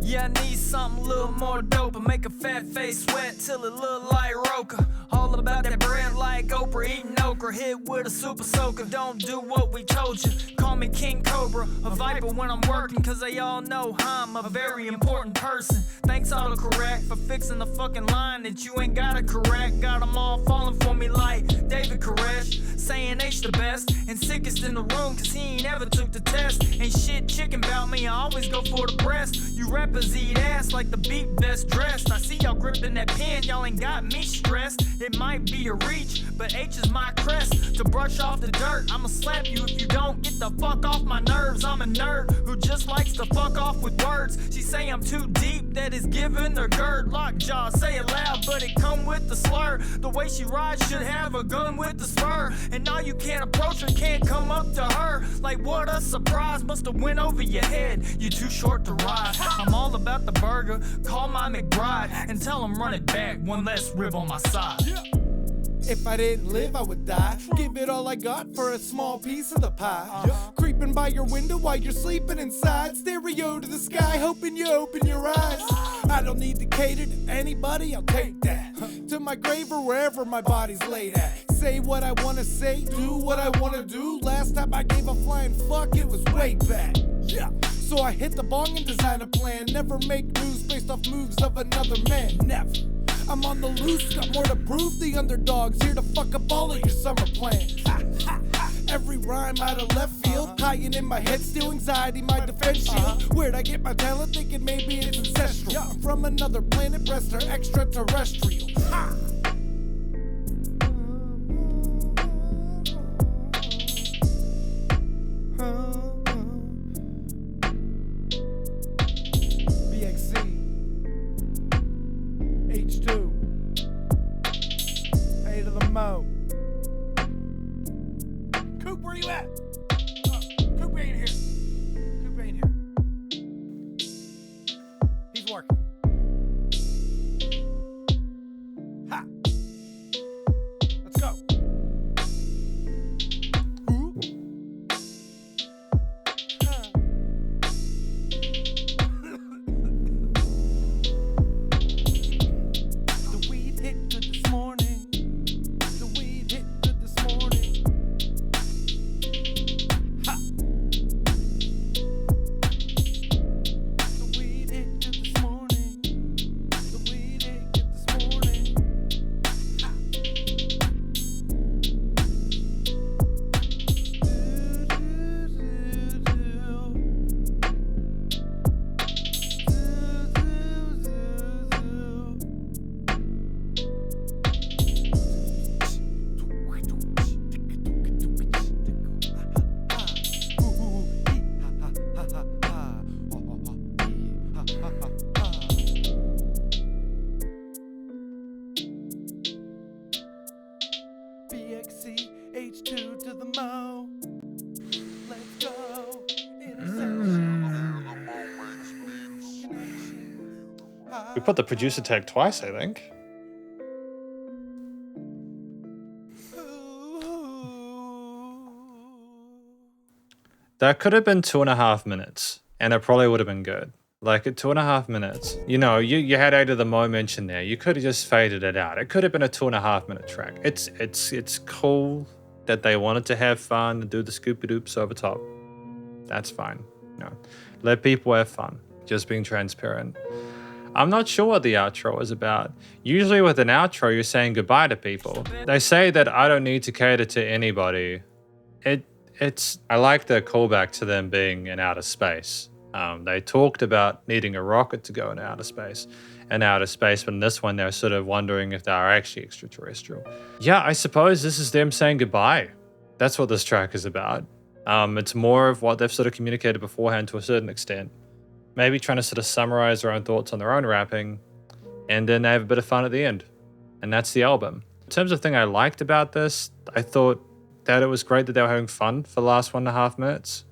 B: Yeah, I need something a little more dope and make a fat face sweat till it look like Roca. All about that bread like Oprah, eating okra, hit with a super soaker. Don't do what we told you. Call me King Cobra, a viper when I'm working, cause they all know I'm a very important person. Thanks autocorrect for fixing the fucking line that you ain't gotta correct. Got them all falling for me like David Koresh, saying H the best and sickest in the room, cause he ain't ever took the test. Ain't shit chicken about me, I always go for the breast. You rappers eat ass like the beat best dressed. I see y'all gripping that pen, y'all ain't got me stressed. It might be a reach, but H is my crest. To brush off the dirt, I'ma slap you if you don't get the fuck off my nerves. I'm a nerd who just likes to fuck off with words. She say I'm too deep, that is giving her GERD. Lockjaw, say it loud, but it come with the slur. The way she rides should have a gun with the spur. And now you can't approach her, can't come up to her. Like what a surprise, must've went over your head. You're too short to ride. I'm all about the burger, call my McBride and tell him run it back, one less rib on my side.
C: If I didn't live, I would die. Give it all I got for a small piece of the pie. Creeping by your window while you're sleeping inside. Stereo to the sky, hoping you open your eyes. I don't need to cater to anybody, I'll take that. To my grave or wherever my body's laid at. Say what I wanna say, do what I wanna do. Last time I gave a flying fuck, it was way back. Yeah. So I hit the bong and design a plan. Never make moves based off moves of another man. Never. I'm on the loose, got more to prove. The underdogs here to fuck up all of your summer plans. Every rhyme out of left field, hiding in my head, still anxiety, my defense shield. Where'd I get my talent? Thinking maybe it's ancestral. I'm from another planet, Bradster extraterrestrial. Ha! BXC, H2, A2thaMo. Coop, where you at? Coop ain't here. Coop ain't here. He's working. Ha! Let's go. The weed hit good this morning. The weed hit good this morning. BXC, H2 to the Mo. Let's go.
A: We put the producer tag twice, I think. That could have been 2.5 minutes, and it probably would have been good. Like at 2.5 minutes, you know, you had A2thaMo mentioned there. You could have just faded it out. It could have been a 2.5 minute track. It's cool that they wanted to have fun and do the scoopy doops over top. That's fine. You know, let people have fun. Just being transparent. I'm not sure what the outro is about. Usually with an outro, you're saying goodbye to people. They say that I don't need to cater to anybody. I like the callback to them being in outer space. They talked about needing a rocket to go in outer space, but in this one, they're sort of wondering if they are actually extraterrestrial. Yeah, I suppose this is them saying goodbye. That's what this track is about. It's more of what they've sort of communicated beforehand to a certain extent. Maybe trying to sort of summarize their own thoughts on their own rapping, and then they have a bit of fun at the end. And that's the album. In terms of thing I liked about this, I thought that it was great that they were having fun for the last 1.5 minutes.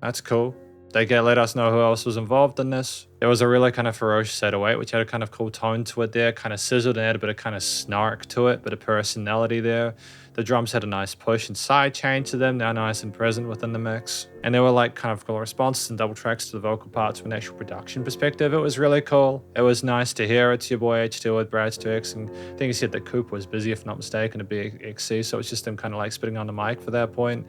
A: That's cool. They let us know who else was involved in this. There was a really kind of ferocious 808, which had a kind of cool tone to it there, kind of sizzled and had a bit of kind of snark to it, bit of personality there. The drums had a nice push and side chain to them, now nice and present within the mix. And there were like kind of cool responses and double tracks to the vocal parts from an actual production perspective. It was really cool. It was nice to hear It's Your Boy H2 with Bradster X, and I think he said that Coop was busy, if not mistaken, at BXC, so it's just them kind of like spitting on the mic for that point.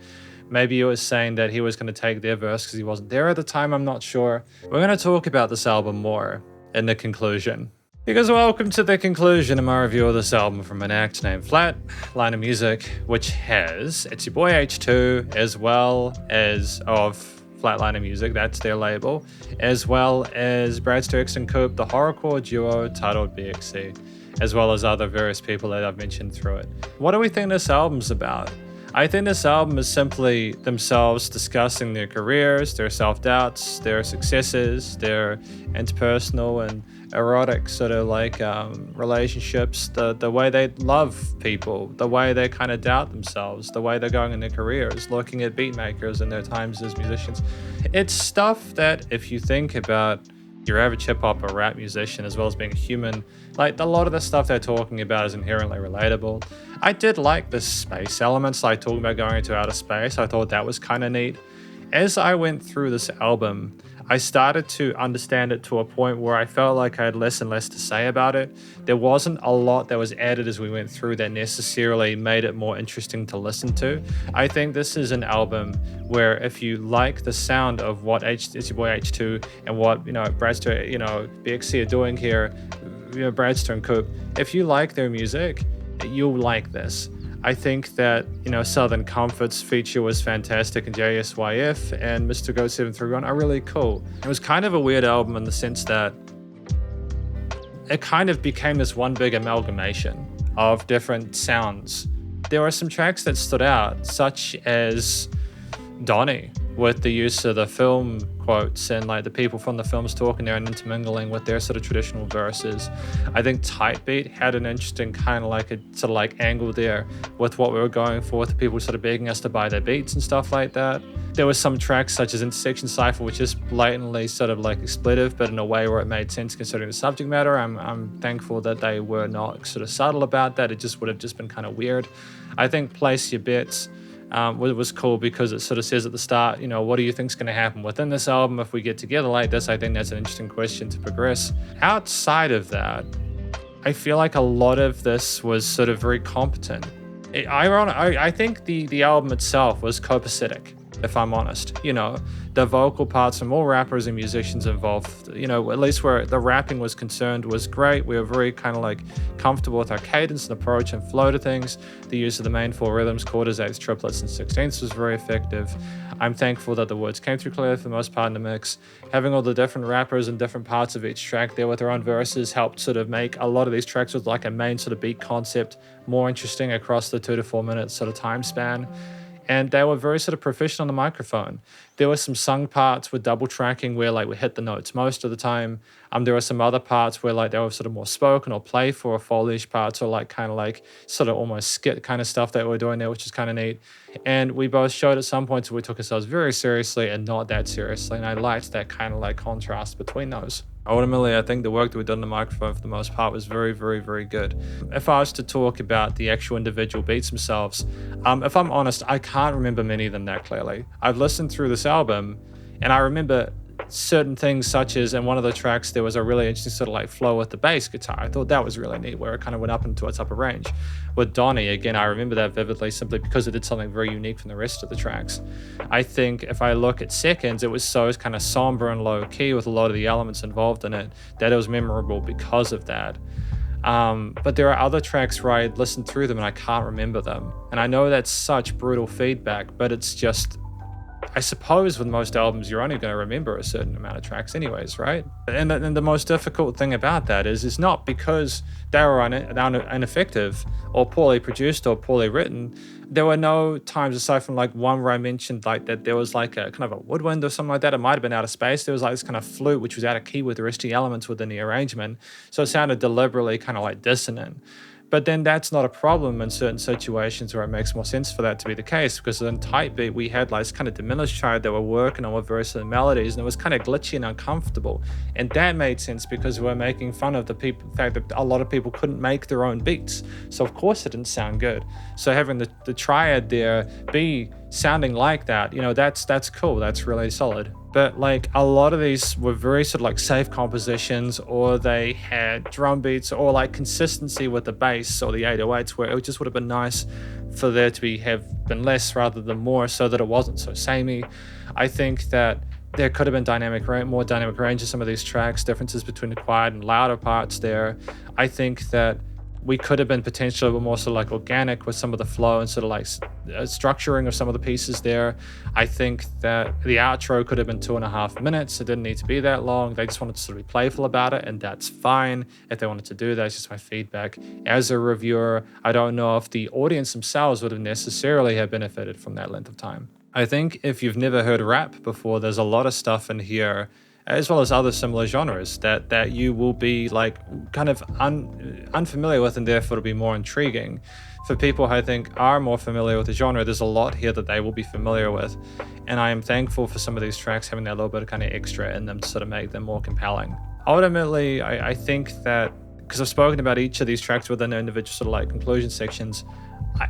A: Maybe he was saying that he was going to take their verse because he wasn't there at the time, I'm not sure. We're going to talk about this album more in the conclusion. Because welcome to the conclusion of my review of this album from an act named Flatline of Music, which has It's Your Boy H2 as well as of Flatline of Music, that's their label, as well as Bradster X and Coop, the horrorcore duo titled BXC, as well as other various people that I've mentioned through it. What do we think this album's about? I think this album is simply themselves discussing their careers, their self-doubts, their successes, their interpersonal and erotic sort of like relationships, the way they love people, the way they kind of doubt themselves, the way they're going in their careers, looking at beat makers and their times as musicians. It's stuff that if you think about your average hip-hop or rap musician as well as being a human, like a lot of the stuff they're talking about is inherently relatable. I did like the space elements, like talking about going into outer space. I thought that was kind of neat. As I went through this album, I started to understand it to a point where I felt like I had less and less to say about it. There wasn't a lot that was added as we went through that necessarily made it more interesting to listen to. I think this is an album where if you like the sound of what It's Your Boy H2 and what, Bradster, BXC are doing here, Bradster and Coop, if you like their music, you'll like this. I think that, Southern Comfort's feature was fantastic, and JSYF and Mr. Go 731 are really cool. It was kind of a weird album in the sense that it kind of became this one big amalgamation of different sounds. There were some tracks that stood out, such as Donnie, with the use of the film quotes and like the people from the films talking there and intermingling with their sort of traditional verses. I think Tight Beat had an interesting kind of like a sort of like angle there with what we were going for, with the people sort of begging us to buy their beats and stuff like that. There were some tracks such as Intersexions Cypher, which is blatantly sort of like expletive, but in a way where it made sense considering the subject matter. I'm thankful that they were not sort of subtle about that. It just would have just been kind of weird. I think Place Your Bets was cool because it sort of says at the start, what do you think's going to happen within this album if we get together like this? I think that's an interesting question to progress. Outside of that, I feel like a lot of this was sort of very competent. I think the album itself was copacetic, if I'm honest. The vocal parts from all rappers and musicians involved, at least where the rapping was concerned, was great. We were very kind of like comfortable with our cadence and approach and flow to things. The use of the main four rhythms, quarters, eighths, triplets, and sixteenths was very effective. I'm thankful that the words came through clearly for the most part in the mix. Having all the different rappers and different parts of each track there with their own verses helped sort of make a lot of these tracks with like a main sort of beat concept more interesting across the 2 to 4 minute sort of time span. And they were very sort of professional on the microphone. There were some sung parts with double tracking where like we hit the notes most of the time. There were some other parts where like they were sort of more spoken or playful or foliage parts, or like kind of like sort of almost skit kind of stuff that we were doing there, which is kind of neat. And we both showed at some points where we took ourselves very seriously and not that seriously. And I liked that kind of like contrast between those. Ultimately, I think the work that we've done on the microphone for the most part was very, very, very good. If I was to talk about the actual individual beats themselves, if I'm honest, I can't remember many of them that clearly. I've listened through this album and I remember certain things, such as in one of the tracks there was a really interesting sort of like flow with the bass guitar. I thought that was really neat, where it kind of went up into its upper range. With Donnie, again, I remember that vividly simply because it did something very unique from the rest of the tracks. I think if I look at Seconds, it was so kind of somber and low key with a lot of the elements involved in it that it was memorable because of that. But there are other tracks where I listened through them and I can't remember them. And I know that's such brutal feedback, but it's just, I suppose with most albums, you're only going to remember a certain amount of tracks anyways, right? And the most difficult thing about that is not because they were ineffective or poorly produced or poorly written. There were no times, aside from like one where I mentioned like that there was like a kind of a woodwind or something like that. It might have been out of space. There was like this kind of flute, which was out of key with the rest of the elements within the arrangement. So it sounded deliberately kind of like dissonant. But then that's not a problem in certain situations where it makes more sense for that to be the case, because in Tight Beat we had like this kind of diminished chart that were working on with various melodies, and it was kind of glitchy and uncomfortable. And that made sense because we were making fun of the fact that a lot of people couldn't make their own beats. So of course it didn't sound good. So having the triad there be sounding like that, you know, that's cool. That's really solid. But like a lot of these were very sort of like safe compositions, or they had drum beats or like consistency with the bass or the 808s, where it just would have been nice for there to have been less rather than more, so that it wasn't so samey. I think that there could have been more dynamic range in some of these tracks, differences between the quiet and louder parts there. I think that we could have been potentially a bit more sort of like organic with some of the flow and sort of like structuring of some of the pieces there. I think that the outro could have been 2.5 minutes. It didn't need to be that long. They just wanted to sort of be playful about it, and that's fine if they wanted to do that. It's just my feedback. As a reviewer, I don't know if the audience themselves would have necessarily have benefited from that length of time. I think if you've never heard rap before, there's a lot of stuff in here, as well as other similar genres, that you will be like kind of unfamiliar with, and therefore it'll be more intriguing. For people who I think are more familiar with the genre, there's a lot here that they will be familiar with. And I am thankful for some of these tracks having that little bit of kind of extra in them to sort of make them more compelling. Ultimately, I think that, because I've spoken about each of these tracks within their individual sort of like conclusion sections,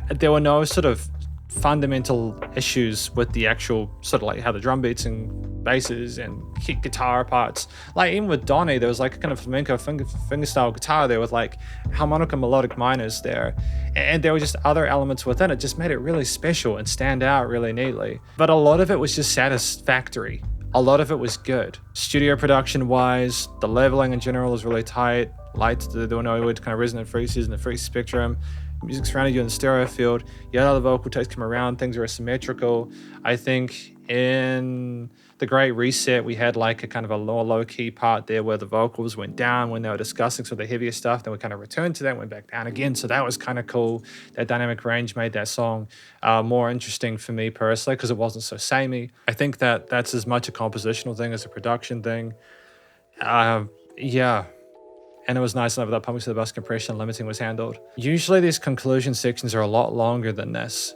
A: there were no sort of fundamental issues with the actual sort of like how the drum beats and basses and guitar parts. Like even with Donnie, there was like a kind of flamenco fingerstyle guitar there with like harmonica melodic minors there, and there were just other elements within it just made it really special and stand out really neatly. But a lot of it was just satisfactory. A lot of it was good. Studio production wise, the leveling in general is really tight. Lights, there were no kind of resonant frequencies in the frequency spectrum. Music surrounded you in the stereo field. You had other vocal takes come around. Things were symmetrical. I think in the Great Reset, we had like a kind of a low-key part there where the vocals went down when they were discussing some of the heavier stuff. Then we kind of returned to that and went back down again. So that was kind of cool. That dynamic range made that song more interesting for me personally, because it wasn't so samey. I think that that's as much a compositional thing as a production thing. Yeah. And it was nice enough that pumping to the bus compression limiting was handled. Usually these conclusion sections are a lot longer than this.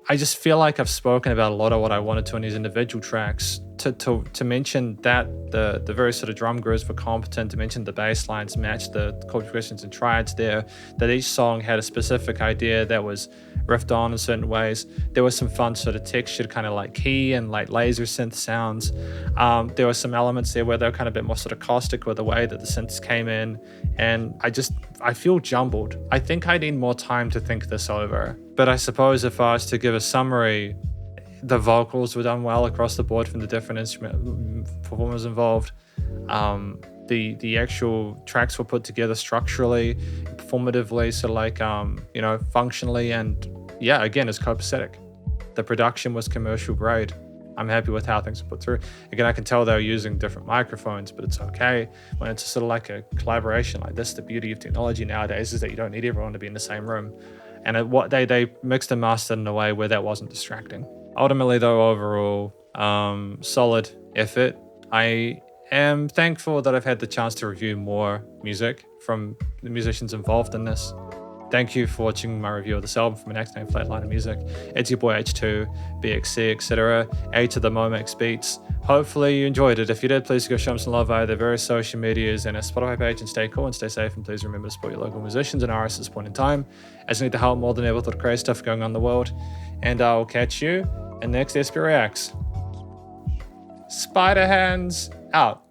A: I just feel like I've spoken about a lot of what I wanted to in these individual tracks. To mention that the various sort of drum grooves were competent, to mention the bass lines matched the chord progressions and triads there, that each song had a specific idea that was riffed on in certain ways. There was some fun sort of textured kind of like key and like laser synth sounds. There were some elements there where they were kind of a bit more sort of caustic with the way that the synths came in, and I feel jumbled. I think I need more time to think this over. But I suppose if I was to give a summary, the vocals were done well across the board from the different instrument performers involved. The actual tracks were put together structurally, performatively, so like functionally, and yeah, again, it's copacetic. The production was commercial grade. I'm happy with how things were put through. Again, I can tell they were using different microphones, but it's okay. When it's sort of like a collaboration like this, the beauty of technology nowadays is that you don't need everyone to be in the same room. And they mixed and mastered in a way where that wasn't distracting. Ultimately though, overall, solid effort. I am thankful that I've had the chance to review more music from the musicians involved in this. Thank you for watching my review of this album from an act named Flatline Music. It's your boy H2, BXC, etc. A2thaMo makes beats. Hopefully you enjoyed it. If you did, please go show them some love via their various social medias and a Spotify page, and stay cool and stay safe, and please remember to support your local musicians and artists at this point in time, as we need the help more than ever with all the crazy stuff going on in the world. And I'll catch you in the next SP Reacts. Spiderhands out.